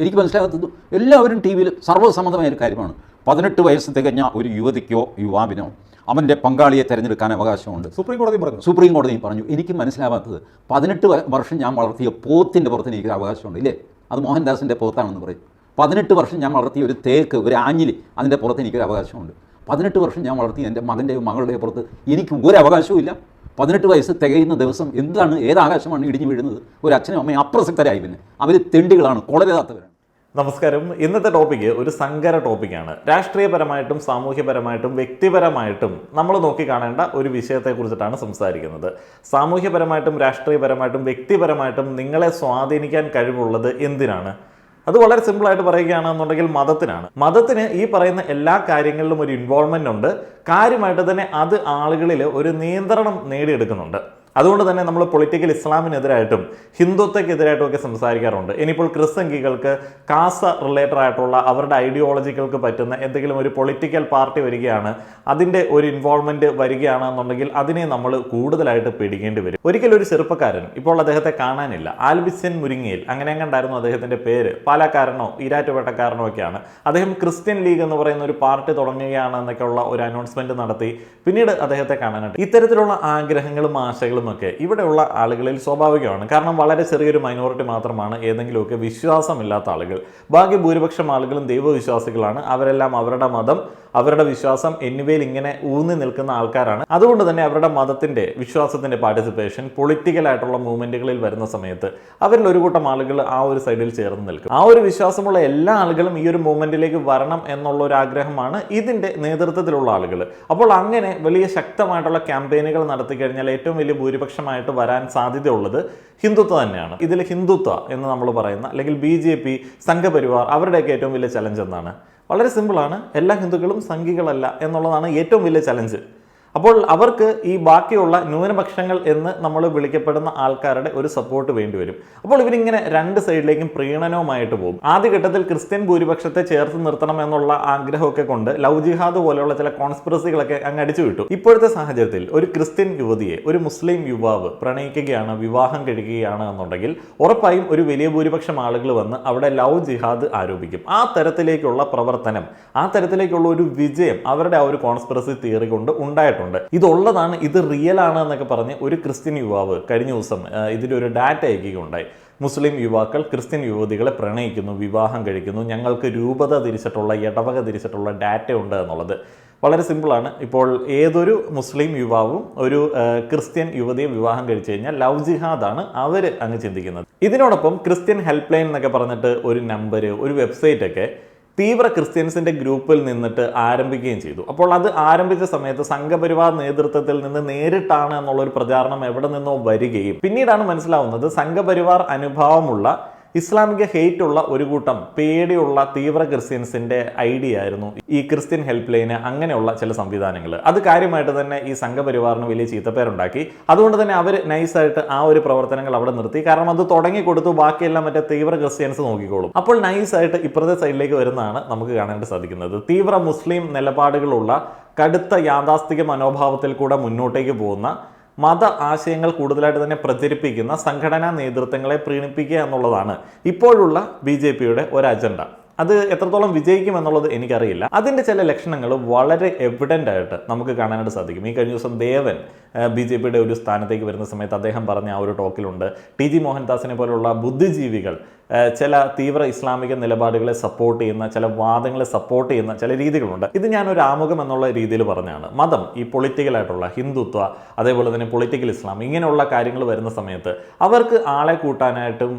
എനിക്ക് മനസ്സിലാകാത്തത് എല്ലാവരും ടി വിയിൽ സർവ്വസമ്മതമായ ഒരു കാര്യമാണ്. 18 വയസ്സ് തികഞ്ഞ ഒരു യുവതിക്കോ യുവാവിനോ അവൻ്റെ പങ്കാളിയെ തിരഞ്ഞെടുക്കാൻ അവകാശമുണ്ട്. സുപ്രീം കോടതിയും പറഞ്ഞു. എനിക്ക് മനസ്സിലാവാത്തത് 18 വർഷം ഞാൻ വളർത്തിയ പോത്തിൻ്റെ പുറത്തിന് എനിക്ക് അവകാശമുണ്ട് ഇല്ലേ? അത് മോഹൻദാസിൻ്റെ പോത്താണെന്ന് പറയും. 18 വർഷം ഞാൻ വളർത്തിയ ഒരു തേക്ക്, ഒരു ആഞ്ഞിലി, അതിൻ്റെ പുറത്ത് എനിക്കൊരു അവകാശമുണ്ട്. 18 വർഷം ഞാൻ വളർത്തിയ എൻ്റെ മകൻ്റെയോ മകളുടെയോ പുറത്ത് എനിക്ക് ഒരു അവകാശവും ഇല്ല. 18 വയസ്സ് തികയുന്ന ദിവസം എന്താണ്, ഏതാകാശമാണ് ഇടിഞ്ഞു വീഴുന്നത്? ഒരു അച്ഛനും അമ്മയും അപ്രസക്തരായി. പിന്നെ അവർ തെണ്ടികളാണ്, കൊളരാത്തവരാണ്. നമസ്കാരം. ഇന്നത്തെ ടോപ്പിക്ക് ഒരു സങ്കര ടോപ്പിക്കാണ്. രാഷ്ട്രീയപരമായിട്ടും സാമൂഹ്യപരമായിട്ടും വ്യക്തിപരമായിട്ടും നമ്മൾ നോക്കിക്കാണേണ്ട ഒരു വിഷയത്തെക്കുറിച്ചിട്ടാണ് സംസാരിക്കുന്നത്. സാമൂഹ്യപരമായിട്ടും രാഷ്ട്രീയപരമായിട്ടും വ്യക്തിപരമായിട്ടും നിങ്ങളെ സ്വാധീനിക്കാൻ കഴിവുള്ളത് എന്തിനാണ്? അത് വളരെ സിമ്പിളായിട്ട് പറയുകയാണെന്നുണ്ടെങ്കിൽ മതത്തിനാണ്. മതത്തിന് ഈ പറയുന്ന എല്ലാ കാര്യങ്ങളിലും ഒരു ഇൻവോൾവ്മെൻ്റ് ഉണ്ട്. കാര്യമായിട്ട് തന്നെ അത് ആളുകളിൽ ഒരു നിയന്ത്രണം നേടിയെടുക്കുന്നുണ്ട്. അതുകൊണ്ട് തന്നെ നമ്മൾ പൊളിറ്റിക്കൽ ഇസ്ലാമിനെതിരായിട്ടും ഹിന്ദുത്വക്കെതിരായിട്ടും ഒക്കെ സംസാരിക്കാറുണ്ട്. ഇനിയിപ്പോൾ ക്രിസ്തംഗികൾക്ക് കാസ റിലേറ്റഡ് ആയിട്ടുള്ള അവരുടെ ഐഡിയോളജികൾക്ക് പറ്റുന്ന എന്തെങ്കിലും ഒരു പൊളിറ്റിക്കൽ പാർട്ടി വരികയാണ്, അതിൻ്റെ ഒരു ഇൻവോൾവ്മെൻറ്റ് വരികയാണെന്നുണ്ടെങ്കിൽ അതിനെ നമ്മൾ കൂടുതലായിട്ട് പേടിക്കേണ്ടി വരും. ഒരിക്കലും ഒരു ചെറുപ്പക്കാരൻ, ഇപ്പോൾ അദ്ദേഹത്തെ കാണാനില്ല, ആൽബിസ്യൻ മുരിങ്ങയിൽ അങ്ങനെ ഉണ്ടായിരുന്നു അദ്ദേഹത്തിൻ്റെ പേര്, പാലക്കാരനോ ഈരാറ്റുപേട്ടക്കാരനോ ഒക്കെയാണ്. അദ്ദേഹം ക്രിസ്ത്യൻ ലീഗ് എന്ന് പറയുന്ന ഒരു പാർട്ടി തുടങ്ങുകയാണെന്നൊക്കെയുള്ള ഒരു അനൗൺസ്മെൻറ്റ് നടത്തി. പിന്നീട് അദ്ദേഹത്തെ കാണാനായിട്ട് ഇത്തരത്തിലുള്ള ആഗ്രഹങ്ങളും ആശകളും ഒക്കെ ഇവിടെയുള്ള ആളുകളിൽ സ്വാഭാവികമാണ്. കാരണം വളരെ ചെറിയൊരു മൈനോറിറ്റി മാത്രമാണ് ഏതെങ്കിലുമൊക്കെ വിശ്വാസമില്ലാത്ത ആളുകൾ. ബാക്കി ഭൂരിപക്ഷം ആളുകളും ദൈവവിശ്വാസികളാണ്. അവരെല്ലാം അവരുടെ മതം, അവരുടെ വിശ്വാസം എന്നിവയിൽ ഇങ്ങനെ ഊന്നി നിൽക്കുന്ന ആൾക്കാരാണ്. അതുകൊണ്ട് തന്നെ അവരുടെ മതത്തിന്റെ, വിശ്വാസത്തിന്റെ പാർട്ടിസിപ്പേഷൻ പൊളിറ്റിക്കലായിട്ടുള്ള മൂവ്മെന്റുകളിൽ വരുന്ന സമയത്ത് അവരിൽ ഒരു കൂട്ടം ആളുകൾ ആ ഒരു സൈഡിൽ ചേർന്ന് നിൽക്കും. ആ ഒരു വിശ്വാസമുള്ള എല്ലാ ആളുകളും ഈ ഒരു മൂവ്മെന്റിലേക്ക് വരണം എന്നുള്ള ഒരു ആഗ്രഹമാണ് ഇതിന്റെ നേതൃത്വത്തിലുള്ള ആളുകൾ. അപ്പോൾ അങ്ങനെ വലിയ ശക്തമായിട്ടുള്ള ക്യാമ്പയിനുകൾ നടത്തി കഴിഞ്ഞാൽ ഏറ്റവും വലിയ ഭൂരിപക്ഷമായിട്ട് വരാൻ സാധ്യതയുള്ളത് ഹിന്ദുത്വ തന്നെയാണ്. ഇതിൽ ഹിന്ദുത്വ എന്ന് നമ്മൾ പറയുന്ന, അല്ലെങ്കിൽ BJP, സംഘപരിവാർ, അവരുടെയൊക്കെ ഏറ്റവും വലിയ ചലഞ്ച് എന്താണ്? വളരെ സിമ്പിളാണ്. എല്ലാ ഹിന്ദുക്കളും സംഘികളല്ല എന്നുള്ളതാണ് ഏറ്റവും വലിയ ചലഞ്ച്. അപ്പോൾ അവർക്ക് ഈ ബാക്കിയുള്ള ന്യൂനപക്ഷങ്ങൾ എന്ന് നമ്മൾ വിളിക്കപ്പെടുന്ന ആൾക്കാരുടെ ഒരു സപ്പോർട്ട് വേണ്ടി വരും. അപ്പോൾ ഇവരിങ്ങനെ രണ്ട് സൈഡിലേക്കും പ്രീണനവുമായിട്ട് പോകും. ആദ്യഘട്ടത്തിൽ ക്രിസ്ത്യൻ ഭൂരിപക്ഷത്തെ ചേർത്ത് നിർത്തണം എന്നുള്ള ആഗ്രഹമൊക്കെ കൊണ്ട് ലവ് ജിഹാദ് പോലെയുള്ള ചില കോൺസ്പിറസികളൊക്കെ അങ്ങ് അടിച്ചു വിട്ടു. ഇപ്പോഴത്തെ സാഹചര്യത്തിൽ ഒരു ക്രിസ്ത്യൻ യുവതിയെ ഒരു മുസ്ലിം യുവാവ് പ്രണയിക്കുകയാണ്, വിവാഹം കഴിക്കുകയാണ് എന്നുണ്ടെങ്കിൽ ഉറപ്പായും ഒരു വലിയ ഭൂരിപക്ഷം ആളുകൾ വന്ന് അവിടെ ലവ് ജിഹാദ് ആരോപിക്കും. ആ തരത്തിലേക്കുള്ള പ്രവർത്തനം, ആ തരത്തിലേക്കുള്ള ഒരു വിജയം അവരുടെ ആ ഒരു കോൺസ്പിറസി തിയറി കൊണ്ട് ഉണ്ടായിട്ടുണ്ട്. ഇതുള്ളതാണ്, ഇത് റിയൽ ആണ് എന്നൊക്കെ പറഞ്ഞ് ഒരു ക്രിസ്ത്യൻ യുവാവ് കഴിഞ്ഞ ദിവസം ഇതിൻ്റെ ഒരു ഡാറ്റ അയക്കുകയുണ്ടായി. മുസ്ലിം യുവാക്കൾ ക്രിസ്ത്യൻ യുവതികളെ പ്രണയിക്കുന്നു, വിവാഹം കഴിക്കുന്നു, ഞങ്ങൾക്ക് രൂപത തിരിച്ചിട്ടുള്ള, ഇടവക തിരിച്ചിട്ടുള്ള ഡാറ്റ ഉണ്ട് എന്നുള്ളത്. വളരെ സിമ്പിളാണ്. ഇപ്പോൾ ഏതൊരു മുസ്ലിം യുവാവും ഒരു ക്രിസ്ത്യൻ യുവതിയെ വിവാഹം കഴിച്ചു കഴിഞ്ഞാൽ ലവ് ജിഹാദാണ് അവർ അങ്ങ് ചിന്തിക്കുന്നത്. ഇതിനോടൊപ്പം ക്രിസ്ത്യൻ ഹെൽപ്പ് ലൈൻ എന്നൊക്കെ പറഞ്ഞിട്ട് ഒരു നമ്പർ, ഒരു വെബ്സൈറ്റ് ഒക്കെ തീവ്ര ക്രിസ്ത്യൻസിന്റെ ഗ്രൂപ്പിൽ നിന്നിട്ട് ആരംഭിക്കുകയും ചെയ്തു. അപ്പോൾ അത് ആരംഭിച്ച സമയത്ത് സംഘപരിവാർ നേതൃത്വത്തിൽ നിന്ന് നേരിട്ടാണ് എന്നുള്ളൊരു പ്രചാരണം എവിടെ നിന്നോ വരികയും പിന്നീടാണ് മനസ്സിലാവുന്നത് സംഘപരിവാർ അനുഭാവമുള്ള ഇസ്ലാമിക ഹെയ്റ്റ് ഉള്ള ഒരു കൂട്ടം പേടിയുള്ള തീവ്ര ക്രിസ്ത്യൻസിന്റെ ഐഡിയ ആയിരുന്നു ഈ ക്രിസ്ത്യൻ ഹെൽപ്പ് ലൈന്, അങ്ങനെയുള്ള ചില സംവിധാനങ്ങൾ. അത് കാര്യമായിട്ട് തന്നെ ഈ സംഘപരിവാറിന് വലിയ ചീത്തപ്പേരുണ്ടാക്കി. അതുകൊണ്ട് തന്നെ അവർ നൈസായിട്ട് ആ ഒരു പ്രവർത്തനങ്ങൾ അവിടെ നിർത്തി. കാരണം അത് തുടങ്ങി കൊടുത്തു, ബാക്കിയെല്ലാം മറ്റേ തീവ്ര ക്രിസ്ത്യൻസ് നോക്കിക്കോളും. അപ്പോൾ നൈസായിട്ട് ഇപ്പുറത്തെ സൈഡിലേക്ക് വരുന്നതാണ് നമുക്ക് കാണാൻ സാധിക്കുന്നത്. തീവ്ര മുസ്ലിം നിലപാടുകളുള്ള, കടുത്ത യാഥാസ്ഥിക മനോഭാവത്തിൽ കൂടെ മുന്നോട്ടേക്ക് പോകുന്ന, മത ആശയങ്ങൾ കൂടുതലായിട്ട് തന്നെ പ്രചരിപ്പിക്കുന്ന സംഘടനാ നേതൃത്വങ്ങളെ പ്രീണിപ്പിക്കുക എന്നുള്ളതാണ് ഇപ്പോഴുള്ള BJPയുടെ ഒരു അജണ്ട. അത് എത്രത്തോളം വിജയിക്കും എന്നുള്ളത് എനിക്കറിയില്ല. അതിൻ്റെ ചില ലക്ഷണങ്ങൾ വളരെ എവിഡൻ്റ് ആയിട്ട് നമുക്ക് കാണാനായിട്ട് സാധിക്കും. ഈ കഴിഞ്ഞ ദിവസം ദേവൻ BJPയുടെ ഒരു സ്ഥാനത്തേക്ക് വരുന്ന സമയത്ത് അദ്ദേഹം പറഞ്ഞ ആ ഒരു ടോക്കിലുണ്ട്, TG മോഹൻദാസിനെ പോലുള്ള ബുദ്ധിജീവികൾ ചില തീവ്ര ഇസ്ലാമിക നിലപാടുകളെ സപ്പോർട്ട് ചെയ്യുന്ന, ചില വാദങ്ങളെ സപ്പോർട്ട് ചെയ്യുന്ന ചില രീതികളുണ്ട്. ഇത് ഞാനൊരു ആമുഖം എന്നുള്ള രീതിയിൽ പറഞ്ഞാണ്. മതം, ഈ പൊളിറ്റിക്കലായിട്ടുള്ള ഹിന്ദുത്വ, അതേപോലെ തന്നെ പൊളിറ്റിക്കൽ ഇസ്ലാം, ഇങ്ങനെയുള്ള കാര്യങ്ങൾ വരുന്ന സമയത്ത് അവർക്ക് ആളെ കൂട്ടാനായിട്ടും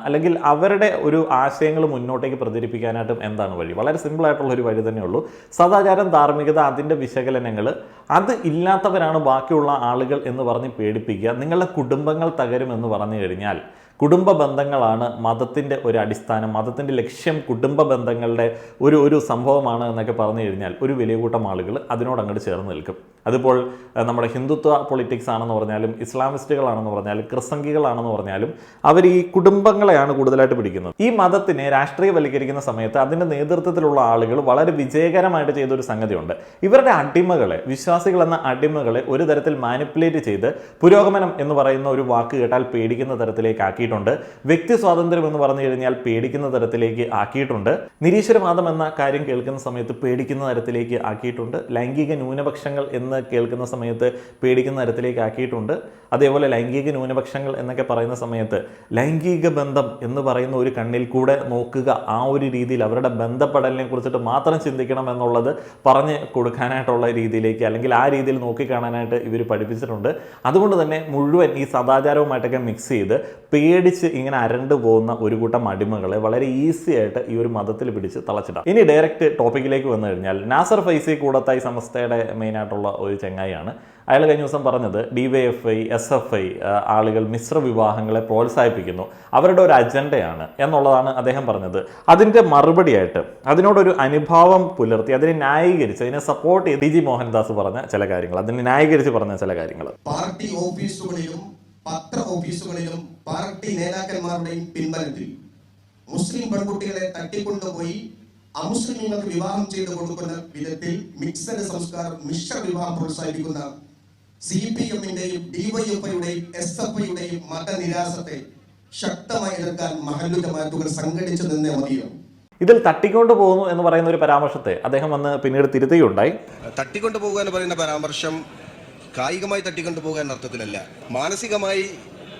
അല്ലെങ്കിൽ അവരുടെ ഒരു ആശയങ്ങൾ മുന്നോട്ടേക്ക് പ്രചരിപ്പിക്കാനായിട്ടും എന്താണ് വഴി? വളരെ സിമ്പിളായിട്ടുള്ള ഒരു വഴി തന്നെയുള്ളൂ. സദാചാരം, ധാർമ്മികത, അതിൻ്റെ വിശകലനങ്ങൾ, അത് ഇല്ലാത്തവരാണ് ബാക്കിയുള്ള ആളുകൾ എന്ന് പറഞ്ഞ് പേടിപ്പിക്കുക. നിങ്ങളുടെ കുടുംബങ്ങൾ തകരുമെന്ന് പറഞ്ഞു കഴിഞ്ഞാൽ കുടുംബ ബന്ധങ്ങളാണ് മതത്തിൻ്റെ ഒരു അടിസ്ഥാനം, മതത്തിൻ്റെ ലക്ഷ്യം കുടുംബ ബന്ധങ്ങളുടെ ഒരു സംഭവമാണ് എന്നൊക്കെ പറഞ്ഞു കഴിഞ്ഞാൽ ഒരു വലിയ കൂട്ടം ആളുകൾ അതിനോട് അങ്ങോട്ട് ചേർന്ന് നിൽക്കും. അതിപ്പോൾ നമ്മുടെ ഹിന്ദുത്വ പൊളിറ്റിക്സ് ആണെന്ന് പറഞ്ഞാലും, ഇസ്ലാമിസ്റ്റുകളാണെന്ന് പറഞ്ഞാലും, ക്രിസ്തംഗികളാണെന്ന് പറഞ്ഞാലും അവർ ഈ കുടുംബങ്ങളെയാണ് കൂടുതലായിട്ട് പിടിക്കുന്നത്. ഈ മതത്തിനെ രാഷ്ട്രീയവൽക്കരിക്കുന്ന സമയത്ത് അതിൻ്റെ നേതൃത്വത്തിലുള്ള ആളുകൾ വളരെ വിജയകരമായിട്ട് ചെയ്തൊരു സംഗതിയുണ്ട്. ഇവരുടെ അടിമകളെ, വിശ്വാസികൾ എന്ന അടിമകളെ ഒരു തരത്തിൽ മാനിപ്പുലേറ്റ് ചെയ്ത് പുരോഗമനം എന്ന് പറയുന്ന ഒരു വാക്ക് കേട്ടാൽ പേടിക്കുന്ന തരത്തിലേക്ക് ആക്കി ആക്കിയിട്ടുണ്ട്. വ്യക്തി സ്വാതന്ത്ര്യം എന്ന് പറഞ്ഞു കഴിഞ്ഞാൽ പേടിക്കുന്ന തരത്തിലേക്ക് ആക്കിയിട്ടുണ്ട്. നിരീശ്വരവാദം എന്ന കാര്യം കേൾക്കുന്ന സമയത്ത് പേടിക്കുന്ന തരത്തിലേക്ക് ആക്കിയിട്ടുണ്ട്. ലൈംഗിക ന്യൂനപക്ഷങ്ങൾ എന്ന് കേൾക്കുന്ന സമയത്ത് പേടിക്കുന്ന തരത്തിലേക്ക് ആക്കിയിട്ടുണ്ട്. അതേപോലെ ലൈംഗിക ന്യൂനപക്ഷങ്ങൾ എന്നൊക്കെ പറയുന്ന സമയത്ത് ലൈംഗിക ബന്ധം എന്ന് പറയുന്ന ഒരു കണ്ണിൽ കൂടെ നോക്കുക, ആ ഒരു രീതിയിൽ അവരുടെ ബന്ധപ്പെടലിനെ കുറിച്ചിട്ട് മാത്രം ചിന്തിക്കണം എന്നുള്ളത് പറഞ്ഞ് കൊടുക്കാനായിട്ടുള്ള രീതിയിലേക്ക്, അല്ലെങ്കിൽ ആ രീതിയിൽ നോക്കിക്കാണാനായിട്ട് ഇവർ പഠിപ്പിച്ചിട്ടുണ്ട്. അതുകൊണ്ട് തന്നെ മുഴുവൻ ഈ സദാചാരവുമായിട്ടൊക്കെ മിക്സ് ചെയ്ത് പേടിച്ച് ഇങ്ങനെ അരണ്ടു പോകുന്ന ഒരു കൂട്ടം അടിമകളെ വളരെ ഈസി ആയിട്ട് ഈ ഒരു മതത്തിൽ പിടിച്ച് തളച്ചിടാം. ഇനി ഡയറക്റ്റ് ടോപ്പിക്കിലേക്ക് വന്നു കഴിഞ്ഞാൽ, നാസർ ഫൈസി കൂടത്തായി സമസ്തയുടെ മെയിനായിട്ടുള്ള ഒരു ചങ്ങായിയാണ്. അയാൾ കഴിഞ്ഞ ദിവസം പറഞ്ഞത് DYFI SFI ആളുകൾ മിശ്ര വിവാഹങ്ങളെ പ്രോത്സാഹിപ്പിക്കുന്നു, അവരുടെ ഒരു അജണ്ടയാണ് എന്നുള്ളതാണ് അദ്ദേഹം പറഞ്ഞത്. അതിൻ്റെ മറുപടിയായിട്ട് അതിനോടൊരു അനുഭാവം പുലർത്തി അതിനെ ന്യായീകരിച്ച് അതിനെ സപ്പോർട്ട് ചെയ്ത് TG മോഹൻദാസ് പറഞ്ഞ ചില കാര്യങ്ങൾ, അതിനെ ന്യായീകരിച്ച് പറഞ്ഞ ചില കാര്യങ്ങൾ. പാർട്ടി ഓഫീസുകളിലും പത്ര ഓഫീസുകളിലും പാർട്ടി നേതാക്കന്മാരുടെയും പിൻബലത്തിൽ മുസ്ലിം പെൺകുട്ടികളെ തട്ടിക്കൊണ്ടുപോയി അമുസ്ലിങ്ങൾക്ക് വിവാഹം ചെയ്തു കൊടുക്കുന്ന വിധത്തിൽ മിക്സഡ് സംസ്കാരം, മിശ്ര വിവാഹം പ്രോത്സാഹിപ്പിക്കുന്ന CPM-ന്റെയും DYFI-യുടെയും SFI-യുടെയും മതനിരാസത്തെ ശക്തമായി എതിർക്കാൻ മഹല്ലു ജമാഅത്തുകൾ സംഘടിച്ചു നിന്നേ മതിയോ? ഇതിൽ തട്ടിക്കൊണ്ടു പോകുന്നു എന്ന് പറയുന്ന ഒരു പരാമർശത്തെ അദ്ദേഹം വന്ന് പിന്നീട് തിരുത്തുകയുണ്ടായി. തട്ടിക്കൊണ്ടു പോകുക എന്ന് പറയുന്ന പരാമർശം കായികമായി തട്ടിക്കൊണ്ടു പോകുക എന്ന അർത്ഥത്തിലല്ല, മാനസികമായി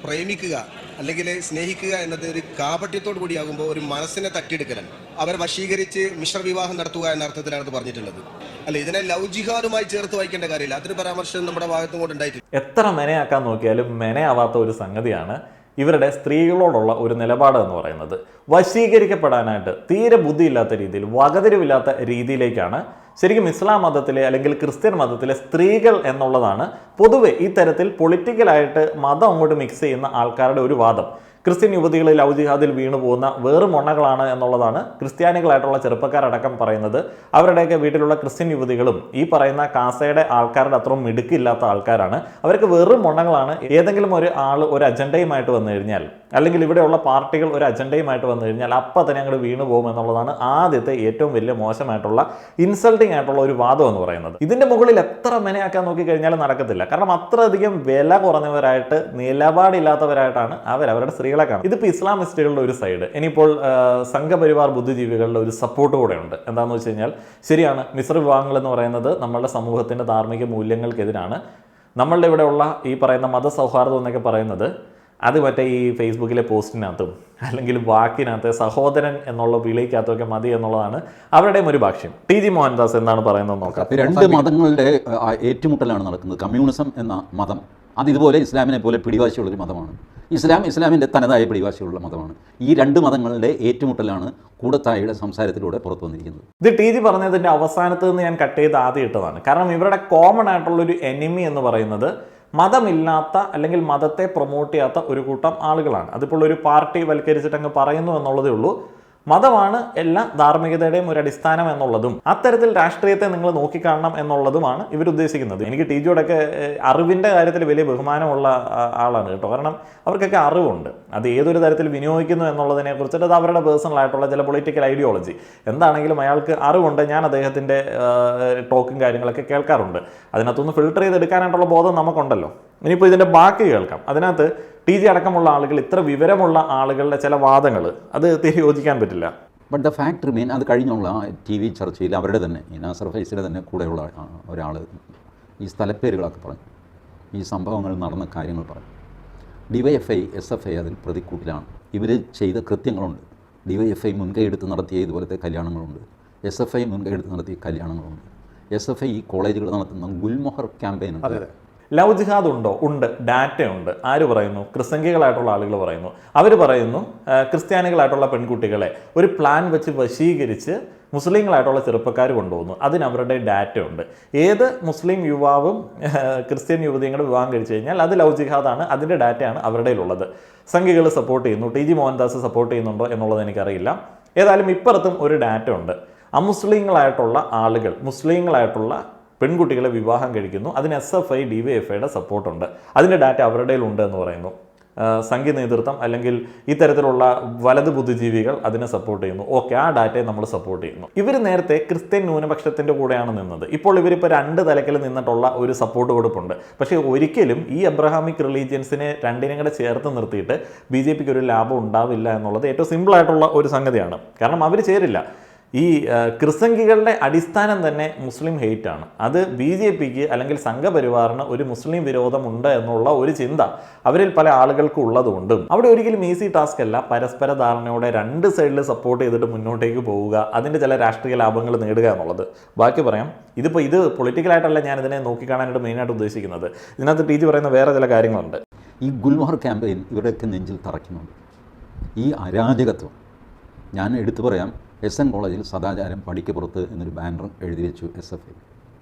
പ്രേമിക്കുക അല്ലെങ്കിൽ സ്നേഹിക്കുക എന്നത് ഒരു കാപട്യത്തോടു കൂടിയാകുമ്പോൾ ഒരു മനസ്സിനെ തട്ടിയെടുക്കലാണ്. അവരെ വശീകരിച്ച് മിശ്രവിവാഹം നടത്തുക എന്ന അർത്ഥത്തിലാണ് അത് പറഞ്ഞിട്ടുള്ളത്. അല്ല, ഇതിനെ ലവ് ജിഹാദുമായി ചേർത്ത് വായിക്കേണ്ട കാര്യമില്ല. അതൊരു പരാമർശം നമ്മുടെ ഭാഗത്തും കൊണ്ട് ഉണ്ടായിട്ടില്ല. എത്ര മെനയാക്കാൻ നോക്കിയാലും മെനയാവാത്ത ഒരു സംഗതിയാണ് ഇവരുടെ സ്ത്രീകളോടുള്ള ഒരു നിലപാട് എന്ന് പറയുന്നത്. വശീകരിക്കപ്പെടാനായിട്ട് തീരെ ബുദ്ധിയില്ലാത്ത രീതിയിൽ, വകതിരിവില്ലാത്ത രീതിയിലേക്കാണ് ശരിക്കും ഇസ്ലാം മതത്തിലെ അല്ലെങ്കിൽ ക്രിസ്ത്യൻ മതത്തിലെ സ്ത്രീകൾ എന്നുള്ളതാണ് പൊതുവെ ഈ തരത്തിൽ പൊളിറ്റിക്കലായിട്ട് മതം അങ്ങോട്ട് മിക്സ് ചെയ്യുന്ന ആൾക്കാരുടെ ഒരു വാദം. ക്രിസ്ത്യൻ യുവതികൾ ലവ് ജിഹാദിൽ വീണു പോകുന്ന വേറും മൊണ്ണകളാണ് എന്നുള്ളതാണ് ക്രിസ്ത്യാനികളായിട്ടുള്ള ചെറുപ്പക്കാരടക്കം പറയുന്നത്. അവരുടെയൊക്കെ വീട്ടിലുള്ള ക്രിസ്ത്യൻ യുവതികളും ഈ പറയുന്ന കാസയുടെ ആൾക്കാരുടെ അത്രയും മിടുക്കില്ലാത്ത ആൾക്കാരാണ്. അവർക്ക് വെറും മൊണ്ണകളാണ്. ഏതെങ്കിലും ഒരു ആൾ ഒരു അജണ്ടയുമായിട്ട് വന്നു കഴിഞ്ഞാൽ, അല്ലെങ്കിൽ ഇവിടെയുള്ള പാർട്ടികൾ ഒരു അജണ്ടയുമായിട്ട് വന്നു കഴിഞ്ഞാൽ അപ്പം തന്നെ അങ്ങോട്ട് വീണു പോകും എന്നുള്ളതാണ് ആദ്യത്തെ ഏറ്റവും വലിയ മോശമായിട്ടുള്ള ഇൻസൾട്ടിങ് ആയിട്ടുള്ള ഒരു വാദം എന്ന് പറയുന്നത്. ഇതിന്റെ മുകളിൽ എത്ര മെനയാക്കാൻ നോക്കിക്കഴിഞ്ഞാലും നടക്കത്തില്ല. കാരണം അത്രയധികം വില കുറഞ്ഞവരായിട്ട്, നിലപാടില്ലാത്തവരായിട്ടാണ് അവരുടെ സ്ത്രീകളെ കാണും. ഇതിപ്പോൾ ഇസ്ലാമിസ്റ്റുകളുടെ ഒരു സൈഡ്. ഇനിയിപ്പോൾ സംഘപരിവാർ ബുദ്ധിജീവികളുടെ ഒരു സപ്പോർട്ട് കൂടെ ഉണ്ട്. എന്താണെന്ന് വെച്ച് കഴിഞ്ഞാൽ, ശരിയാണ്, മിശ്ര വിവാഹങ്ങൾ എന്ന് പറയുന്നത് നമ്മളുടെ സമൂഹത്തിന്റെ ധാർമ്മിക മൂല്യങ്ങൾക്കെതിരാണ്. നമ്മളുടെ ഇവിടെയുള്ള ഈ പറയുന്ന മതസൗഹാർദ്ദം എന്നൊക്കെ പറയുന്നത് അത് മറ്റേ ഈ ഫേസ്ബുക്കിലെ പോസ്റ്റിനകത്തും അല്ലെങ്കിൽ വാക്കിനകത്ത് സഹോദരൻ എന്നുള്ള വിളിക്കകത്തൊക്കെ മതി എന്നുള്ളതാണ് അവരുടെയും ഒരു ഭാഷ്യം. TG മോഹൻദാസ് എന്താണ് പറയുന്നത് നോക്കാം. രണ്ട് മതങ്ങളുടെ ഏറ്റുമുട്ടലാണ് നടക്കുന്നത്. കമ്മ്യൂണിസം എന്ന മതം അത് ഇതുപോലെ ഇസ്ലാമിനെ പോലെ പിടിവാശിയുള്ളൊരു മതമാണ്. ഇസ്ലാമിൻ്റെ തനതായ പിടിവാശിയുള്ള മതമാണ്. ഈ രണ്ട് മതങ്ങളുടെ ഏറ്റുമുട്ടലാണ് കൂടത്തായിയുടെ സംസാരത്തിലൂടെ പുറത്തു വന്നിരിക്കുന്നത്. ഇത് TG പറഞ്ഞതിൻ്റെ അവസാനത്ത് നിന്ന് ഞാൻ കട്ട് ചെയ്ത് ആദ്യം ഇട്ടതാണ്. കാരണം ഇവരുടെ കോമൺ ആയിട്ടുള്ളൊരു എനിമി എന്ന് പറയുന്നത് മതമില്ലാത്ത അല്ലെങ്കിൽ മതത്തെ പ്രൊമോട്ട് ചെയ്യാത്ത ഒരു കൂട്ടം ആളുകളാണ്. അതിപ്പോൾ ഒരു പാർട്ടി വൽക്കരിച്ചിട്ട് അങ്ങ് പറയുന്നു എന്നുള്ളതേ ഉള്ളൂ. മതമാണ് എല്ലാ ധാർമ്മികതയുടെയും ഒരു അടിസ്ഥാനം എന്നുള്ളതും അത്തരത്തിൽ രാഷ്ട്രീയത്തെ നിങ്ങൾ നോക്കിക്കാണണം എന്നുള്ളതുമാണ് ഇവരുദ്ദേശിക്കുന്നത്. എനിക്ക് TGയോടൊക്കെ അറിവിൻ്റെ കാര്യത്തിൽ വലിയ ബഹുമാനമുള്ള ആളാണ് കേട്ടോ. കാരണം അവർക്കൊക്കെ അറിവുണ്ട്. അത് ഏതൊരു തരത്തിൽ വിനിയോഗിക്കുന്നു എന്നുള്ളതിനെ കുറിച്ചിട്ട് അത് അവരുടെ പേഴ്സണൽ ആയിട്ടുള്ള ചില പൊളിറ്റിക്കൽ ഐഡിയോളജി എന്താണെങ്കിലും അയാൾക്ക് അറിവുണ്ട്. ഞാൻ അദ്ദേഹത്തിൻ്റെ ടോക്കും കാര്യങ്ങളൊക്കെ കേൾക്കാറുണ്ട്. അതിനകത്തൊന്ന് ഫിൽട്ടർ ചെയ്തെടുക്കാനായിട്ടുള്ള ബോധം നമുക്കുണ്ടല്ലോ. ഇനിയിപ്പോൾ ഇതിൻ്റെ ബാക്കി കേൾക്കാം. അതിനകത്ത് TG അടക്കമുള്ള ആളുകൾ, ഇത്ര വിവരമുള്ള ആളുകളുടെ ചില വാദങ്ങൾ അത് തീരെ യോജിക്കാൻ പറ്റില്ല. ബട്ട് ദ ഫാക്ട് റിമെയിൻ, അത് കഴിഞ്ഞുള്ള TV ചർച്ചയിൽ അവരുടെ തന്നെ ഈ നാസർ ഫൈസിയുടെ തന്നെ കൂടെയുള്ള ഒരാൾ ഈ സ്ഥലപ്പേരുകളൊക്കെ പറഞ്ഞു, ഈ സംഭവങ്ങൾ നടന്ന കാര്യങ്ങൾ പറഞ്ഞു. DYFI SFI അതിൽ പ്രതിക്കൂട്ടിലാണ്. ഇവർ ചെയ്ത കൃത്യങ്ങളുണ്ട്. DYFI മുൻകൈയെടുത്ത് നടത്തിയ ഇതുപോലത്തെ കല്യാണങ്ങളുണ്ട്. SFI മുൻകൈയെടുത്ത് നടത്തിയ കല്യാണങ്ങളുണ്ട്. SFI ഈ കോളേജുകൾ നടത്തുന്ന ഗുൽമൊഹർ ക്യാമ്പയിൻ ഉണ്ട്. ലവ് ജിഹാദ് ഉണ്ടോ? ഉണ്ട്. ഡാറ്റയുണ്ട്. ആര് പറയുന്നു? ക്രിസ്ത്യനികളായിട്ടുള്ള ആളുകൾ പറയുന്നു. അവർ പറയുന്നു ക്രിസ്ത്യാനികളായിട്ടുള്ള പെൺകുട്ടികളെ ഒരു പ്ലാൻ വെച്ച് വശീകരിച്ച് മുസ്ലിങ്ങളായിട്ടുള്ള ചെറുപ്പക്കാർ കൊണ്ടുപോകുന്നു. അതിന് അവരുടെ ഡാറ്റ ഉണ്ട്. ഏത് മുസ്ലിം യുവാവും ക്രിസ്ത്യൻ യുവതിയും കൂടെ വിവാഹം കഴിച്ചു കഴിഞ്ഞാൽ അത് ലവ് ജിഹാദാണ്. അതിൻ്റെ ഡാറ്റയാണ് അവരുടെ ഉള്ളത്. സംഘികൾ സപ്പോർട്ട് ചെയ്യുന്നു. TG മോഹൻദാസ് സപ്പോർട്ട് ചെയ്യുന്നുണ്ടോ എന്നുള്ളത് എനിക്കറിയില്ല. ഏതായാലും ഇപ്പുറത്തും ഒരു ഡാറ്റ ഉണ്ട്. അമുസ്ലിങ്ങളായിട്ടുള്ള ആളുകൾ മുസ്ലിങ്ങളായിട്ടുള്ള പെൺകുട്ടികളെ വിവാഹം കഴിക്കുന്നു. അതിന് SFI DYFIയുടെ സപ്പോർട്ടുണ്ട്. അതിൻ്റെ ഡാറ്റ അവരുടെ ഉണ്ട് എന്ന് പറയുന്നു. സംഘി നേതൃത്വം അല്ലെങ്കിൽ ഇത്തരത്തിലുള്ള വലത് ബുദ്ധിജീവികൾ അതിനെ സപ്പോർട്ട് ചെയ്യുന്നു. ഓക്കെ, ആ ഡാറ്റയെ നമ്മൾ സപ്പോർട്ട് ചെയ്യുന്നു. ഇവർ നേരത്തെ ക്രിസ്ത്യൻ ന്യൂനപക്ഷത്തിൻ്റെ കൂടെയാണ് നിന്നത്. ഇപ്പോൾ ഇവരിപ്പോൾ രണ്ട് തലക്കിൽ നിന്നിട്ടുള്ള ഒരു സപ്പോർട്ട് കൊടുപ്പുണ്ട്. പക്ഷേ ഒരിക്കലും ഈ അബ്രഹാമിക് റിലീജിയൻസിനെ രണ്ടിനും കൂടെ ചേർത്ത് നിർത്തിയിട്ട് BJPക്ക് ഒരു ലാഭം ഉണ്ടാവില്ല എന്നുള്ളത് ഏറ്റവും സിമ്പിളായിട്ടുള്ള ഒരു സംഗതിയാണ്. കാരണം അവർ ചേരില്ല. ഈ ക്രിസംഖികളുടെ അടിസ്ഥാനം തന്നെ മുസ്ലിം ഹെയ്റ്റ് ആണ്. അത് BJPക്ക് അല്ലെങ്കിൽ സംഘപരിവാറിന് ഒരു മുസ്ലിം വിരോധമുണ്ട് എന്നുള്ള ഒരു ചിന്ത അവരിൽ പല ആളുകൾക്കും ഉള്ളതുകൊണ്ടും അവിടെ ഒരിക്കലും ഈസി ടാസ്ക് അല്ല പരസ്പര ധാരണയോടെ രണ്ട് സൈഡിൽ സപ്പോർട്ട് ചെയ്തിട്ട് മുന്നോട്ടേക്ക് പോവുക, അതിൻ്റെ ചില രാഷ്ട്രീയ ലാഭങ്ങൾ നേടുക എന്നുള്ളത്. ബാക്കി പറയാം. ഇത് പൊളിറ്റിക്കലായിട്ടല്ല ഞാൻ ഇതിനെ നോക്കിക്കാണാനായിട്ട് മെയിനായിട്ട് ഉദ്ദേശിക്കുന്നത്. ഇതിനകത്ത് TG പറയുന്ന വേറെ ചില കാര്യങ്ങളുണ്ട്. ഈ ഗുൽമോഹർ ക്യാമ്പയിൻ ഇവരുടെയൊക്കെ നെഞ്ചിൽ തറയ്ക്കുന്നുണ്ട്. ഈ അരാജകത്വം ഞാൻ എടുത്തു പറയാം. SN കോളേജിൽ സദാചാരം പടിക്ക് പുറത്ത് എന്നൊരു ബാനർ എഴുതി വെച്ചു SFI.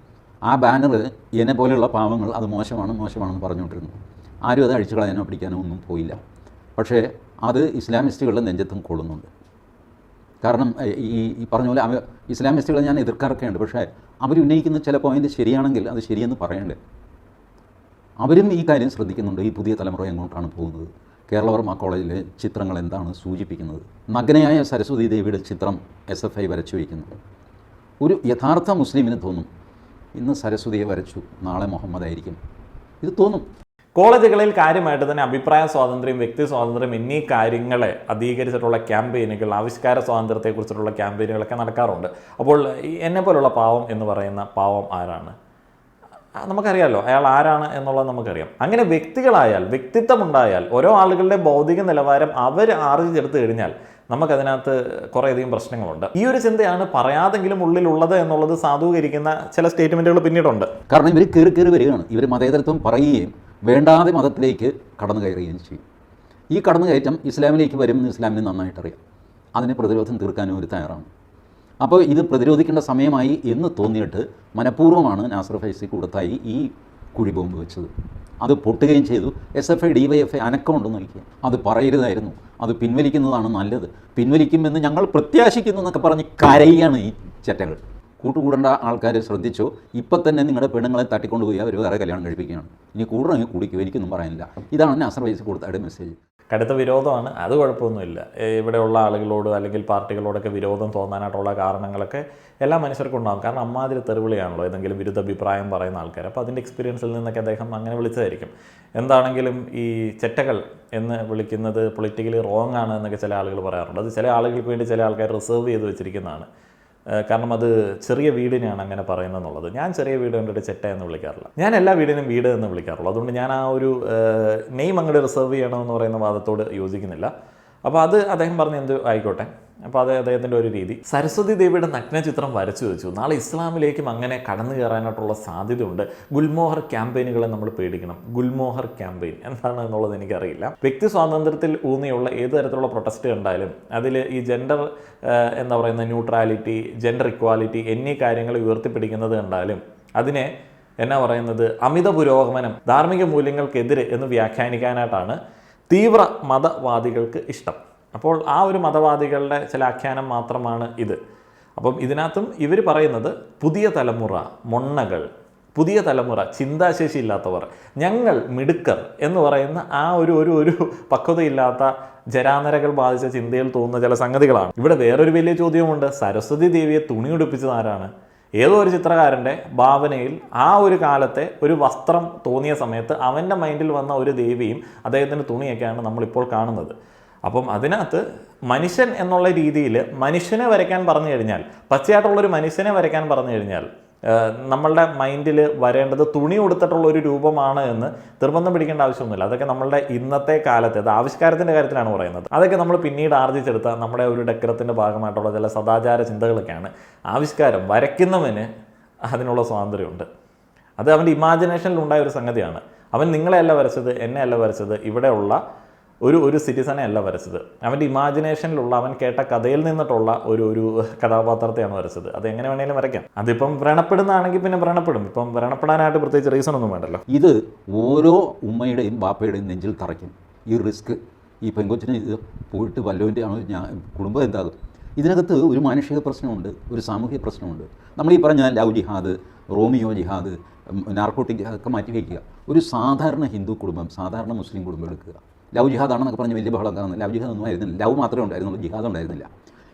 ആ ബാനർ എന്നെ പോലെയുള്ള പാവങ്ങൾ അത് മോശമാണെന്ന് പറഞ്ഞുകൊണ്ടിരുന്നു. ആരും അത് അഴിച്ചു കളയാനോ പിടിക്കാനോ ഒന്നും പോയില്ല. പക്ഷേ അത് ഇസ്ലാമിസ്റ്റുകളുടെ നെഞ്ചത്തും കൊള്ളുന്നുണ്ട്. കാരണം ഈ പറഞ്ഞ പോലെ ഇസ്ലാമിസ്റ്റുകളെ ഞാൻ എതിർക്കാറൊക്കെയുണ്ട്. പക്ഷേ അവരുന്നയിക്കുന്ന ചില പോയിൻ്റ് ശരിയാണെങ്കിൽ അത് ശരിയെന്ന് പറയണ്ടേ. അവരും ഈ കാര്യം ശ്രദ്ധിക്കുന്നുണ്ട്. ഈ പുതിയ തലമുറ എങ്ങോട്ടാണ് പോകുന്നത്, കേരളവർമ്മ കോളേജിലെ ചിത്രങ്ങൾ എന്താണ് സൂചിപ്പിക്കുന്നത്. നഗ്നയായ സരസ്വതി ദേവിയുടെ ചിത്രം SFI വരച്ചു വയ്ക്കുന്നു. ഒരു യഥാർത്ഥ മുസ്ലിമിന് തോന്നും ഇന്ന് സരസ്വതിയെ വരച്ചു, നാളെ മുഹമ്മദ് ആയിരിക്കും. ഇത് തോന്നും. കോളേജുകളിൽ കാര്യമായിട്ട് തന്നെ അഭിപ്രായ സ്വാതന്ത്ര്യം, വ്യക്തി സ്വാതന്ത്ര്യം എന്നീ കാര്യങ്ങളെ അധികരിച്ചിട്ടുള്ള ക്യാമ്പയിനുകൾ, ആവിഷ്കാര സ്വാതന്ത്ര്യത്തെക്കുറിച്ചിട്ടുള്ള ക്യാമ്പയിനുകളൊക്കെ നടക്കാറുണ്ട്. അപ്പോൾ എന്നെ പോലുള്ള പാവം എന്ന് പറയുന്ന പാവം ആരാണ്? നമുക്കറിയാമല്ലോ അയാൾ ആരാണ് എന്നുള്ളത് നമുക്കറിയാം. അങ്ങനെ വ്യക്തികളായാൽ, വ്യക്തിത്വമുണ്ടായാൽ, ഓരോ ആളുകളുടെ ഭൗതിക നിലവാരം അവർ ആർജിച്ചെടുത്തു കഴിഞ്ഞാൽ നമുക്കതിനകത്ത് കുറേയധികം പ്രശ്നങ്ങളുണ്ട്. ഈ ഒരു ചിന്തയാണ് പറയാതെങ്കിലും ഉള്ളിലുള്ളത് എന്നുള്ളത് സാധൂകരിക്കുന്ന ചില സ്റ്റേറ്റ്മെൻറ്റുകൾ പിന്നീടുണ്ട്. കാരണം ഇവർ കയറി വരികയാണ്. ഇവർ മതേതരത്വം പറയുകയും വേണ്ടാതെ മതത്തിലേക്ക് കടന്നു കയറുകയും ചെയ്യും. ഈ കടന്നുകയറ്റം ഇസ്ലാമിലേക്ക് വരുമെന്ന് ഇസ്ലാമിന് നന്നായിട്ടറിയാം. അതിനെ പ്രതിരോധം തീർക്കാനും ഒരു തയ്യാറാണ്. അപ്പോൾ ഇത് പ്രതിരോധിക്കേണ്ട സമയമായി എന്ന് തോന്നിയിട്ട് മനഃപൂർവ്വമാണ് നാസർ ഫൈസി കൂടത്തായി ഈ കുഴിബോംബ് വെച്ചത്. അത് പൊട്ടുകയും ചെയ്തു. SFI DYFI അനക്കമുണ്ടെന്ന് നോക്കിയാൽ അത് പറയരുതായിരുന്നു, അത് പിൻവലിക്കുന്നതാണ് നല്ലത്, പിൻവലിക്കുമെന്ന് ഞങ്ങൾ പ്രത്യാശിക്കുന്നു എന്നൊക്കെ പറഞ്ഞ് കരയുകയാണ് ഈ ചെറ്റകൾ. കൂട്ടുകൂടേണ്ട ആൾക്കാർ ശ്രദ്ധിച്ചോ, ഇപ്പം തന്നെ നിങ്ങളുടെ പെണ്ണുങ്ങളെ തട്ടിക്കൊണ്ടുപോയി അവർ വേറെ കല്യാണം കഴിപ്പിക്കുകയാണ്. ഇനി കൂടണമെങ്കിൽ കൂടിക്കോ, എനിക്കൊന്നും പറയാനില്ല. ഇതാണ് നാസർ ഫൈസി കൂടത്തായുടെ മെസ്സേജ്. കടുത്ത വിരോധമാണ്, അത് കുഴപ്പമൊന്നുമില്ല. ഇവിടെയുള്ള ആളുകളോട് അല്ലെങ്കിൽ പാർട്ടികളോടൊക്കെ വിരോധം തോന്നാനായിട്ടുള്ള കാരണങ്ങളൊക്കെ എല്ലാ മനുഷ്യർക്കും ഉണ്ടാകും. കാരണം അമ്മാതിരി തെറിവിളിയാണല്ലോ ഏതെങ്കിലും വിരുദ്ധ അഭിപ്രായം പറയുന്ന ആൾക്കാർ. അപ്പോൾ അതിൻ്റെ എക്സ്പീരിയൻസിൽ നിന്നൊക്കെ അദ്ദേഹം അങ്ങനെ വിളിച്ചതായിരിക്കും. എന്താണെങ്കിലും ഈ ചെറ്റകൾ എന്ന് വിളിക്കുന്നത് പൊളിറ്റിക്കലി റോങ് ആണ് എന്നൊക്കെ ചില ആളുകൾ പറയാറുണ്ട്. അത് ചില ആളുകൾക്ക് വേണ്ടി ചില ആൾക്കാർ റിസർവ് ചെയ്ത് വെച്ചിരിക്കുന്നതാണ്. കാരണം അത് ചെറിയ വീടിനെയാണ് അങ്ങനെ പറയുന്നത് എന്നുള്ളത്. ഞാൻ ചെറിയ വീട് കണ്ടിട്ട് ചെറ്റ എന്ന് വിളിക്കാറില്ല. ഞാൻ എല്ലാ വീടിനും വീട് എന്ന് വിളിക്കാറുള്ളൂ. അതുകൊണ്ട് ഞാൻ ആ ഒരു നെയിം അങ്ങോട്ട് റിസർവ് ചെയ്യണമെന്ന് പറയുന്ന വാദത്തോട് യോജിക്കുന്നില്ല. അപ്പോൾ അത് അദ്ദേഹം പറഞ്ഞ് എന്ത് ആയിക്കോട്ടെ. അപ്പോൾ അത് അദ്ദേഹത്തിൻ്റെ ഒരു രീതി. സരസ്വതി ദേവിയുടെ നഗ്നചിത്രം വരച്ചു വെച്ചു. നാളെ ഇസ്ലാമിലേക്കും അങ്ങനെ കടന്നു കയറാനായിട്ടുള്ള സാധ്യതയുണ്ട്. ഗുൽമോഹർ ക്യാമ്പയിനുകളെ നമ്മൾ പേടിക്കണം. ഗുൽമോഹർ ക്യാമ്പയിൻ എന്താണ് എന്നുള്ളത് എനിക്കറിയില്ല. വ്യക്തി സ്വാതന്ത്ര്യത്തിൽ ഊന്നിയുള്ള ഏത് തരത്തിലുള്ള പ്രൊട്ടസ്റ്റ് കണ്ടാലും അതിൽ ഈ ജെൻഡർ എന്താ പറയുന്ന ന്യൂട്രാലിറ്റി, ജെൻഡർ ഇക്വാലിറ്റി എന്നീ കാര്യങ്ങൾ ഉയർത്തിപ്പിടിക്കുന്നത് കണ്ടാലും അതിനെ എന്നാ പറയുന്നത് അമിത പുരോഗമനം, ധാർമ്മിക മൂല്യങ്ങൾക്കെതിരെ എന്ന് വ്യാഖ്യാനിക്കാനായിട്ടാണ് തീവ്ര മതവാദികൾക്ക് ഇഷ്ടം. അപ്പോൾ ആ ഒരു മതവാദികളുടെ ചില ആഖ്യാനം മാത്രമാണ് ഇത്. അപ്പം ഇതിനകത്തും ഇവർ പറയുന്നത് പുതിയ തലമുറ മൊണ്ണകൾ, പുതിയ തലമുറ ചിന്താശേഷി ഇല്ലാത്തവർ, ഞങ്ങൾ മിടുക്കർ എന്ന് പറയുന്ന ആ ഒരു പക്വതയില്ലാത്ത ജരാനരകൾ ബാധിച്ച ചിന്തയിൽ തോന്നുന്ന ചില സംഗതികളാണ്. ഇവിടെ വേറൊരു വലിയ ചോദ്യമുണ്ട്. സരസ്വതി ദേവിയെ തുണി ഉടുപ്പിച്ചത് ആരാണ്? ഏതോ ഒരു ചിത്രകാരൻ്റെ ഭാവനയിൽ ആ ഒരു കാലത്തെ ഒരു വസ്ത്രം തോന്നിയ സമയത്ത് അവൻ്റെ മൈൻഡിൽ വന്ന ഒരു ദേവിയും അദ്ദേഹത്തിൻ്റെ തുണിയൊക്കെയാണ് നമ്മളിപ്പോൾ കാണുന്നത്. അപ്പം അതിനകത്ത് മനുഷ്യൻ എന്നുള്ള രീതിയിൽ മനുഷ്യനെ വരയ്ക്കാൻ പറഞ്ഞു കഴിഞ്ഞാൽ, പച്ചയായിട്ടുള്ളൊരു മനുഷ്യനെ വരയ്ക്കാൻ പറഞ്ഞു കഴിഞ്ഞാൽ നമ്മളുടെ മൈൻഡിൽ വരേണ്ടത് തുണി കൊടുത്തിട്ടുള്ള ഒരു രൂപമാണ് എന്ന് നിർബന്ധം പിടിക്കേണ്ട ആവശ്യമൊന്നുമില്ല. അതൊക്കെ നമ്മളുടെ ഇന്നത്തെ കാലത്ത്, അത് ആവിഷ്കാരത്തിൻ്റെ കാര്യത്തിലാണ് പറയുന്നത്, അതൊക്കെ നമ്മൾ പിന്നീട് ആർജിച്ചെടുത്ത നമ്മുടെ ഒരു ഡെക്കറത്തിൻ്റെ ഭാഗമായിട്ടുള്ള ചില സദാചാര ചിന്തകളൊക്കെയാണ്. ആവിഷ്കാരം വരയ്ക്കുന്നവന് അതിനുള്ള സ്വാതന്ത്ര്യമുണ്ട്. അത് അവൻ്റെ ഇമാജിനേഷനിൽ ഉണ്ടായ ഒരു സംഗതിയാണ്. അവൻ നിങ്ങളെയല്ല വരച്ചത്, എന്നെയല്ല വരച്ചത്, ഇവിടെയുള്ള ഒരു സിറ്റിസനെ അല്ല വരച്ചത്. അവൻ്റെ ഇമാജിനേഷനിലുള്ള, അവൻ കേട്ട കഥയിൽ നിന്നിട്ടുള്ള ഒരു കഥാപാത്രത്തെയാണ് വരച്ചത്. അത് എങ്ങനെ വേണമെങ്കിലും വരയ്ക്കാം. അതിപ്പം വ്രണപ്പെടുന്നതാണെങ്കിൽ പിന്നെ വ്രണപ്പെടും. ഇപ്പം വ്രണപ്പെടാനായിട്ട് പ്രത്യേകിച്ച് റീസൺ ഒന്നും വേണ്ടല്ലോ. ഇത് ഓരോ ഉമ്മയുടെയും ബാപ്പയുടെയും നെഞ്ചിൽ തറയ്ക്കും ഈ റിസ്ക്. ഈ പെൺകൊച്ചിന് ഇത് പോയിട്ട് വല്ലവൻ്റെ ആണോ കുടുംബം എന്താകും? ഇതിനകത്ത് ഒരു മാനുഷിക പ്രശ്നമുണ്ട്, ഒരു സാമൂഹിക പ്രശ്നമുണ്ട്. നമ്മൾ ഈ പറഞ്ഞ ലവ് ജിഹാദ്, റോമിയോ ജിഹാദ്, നാർക്കോട്ടിക് ജിഹാദ് ഒക്കെ മാറ്റി വയ്ക്കുക. ഒരു സാധാരണ ഹിന്ദു കുടുംബം, സാധാരണ മുസ്ലിം കുടുംബം എടുക്കുക. ലവ് ജിഹാദാണെന്നൊക്കെ പറഞ്ഞ് വലിയ ബഹളം. ലവ് ജിഹാദ് ഒന്നും ആയിരുന്നില്ല, ലവ് മാത്രമേ ഉണ്ടായിരുന്നുള്ളൂ, ജിഹാദ് ഉണ്ടായിരുന്നില്ല.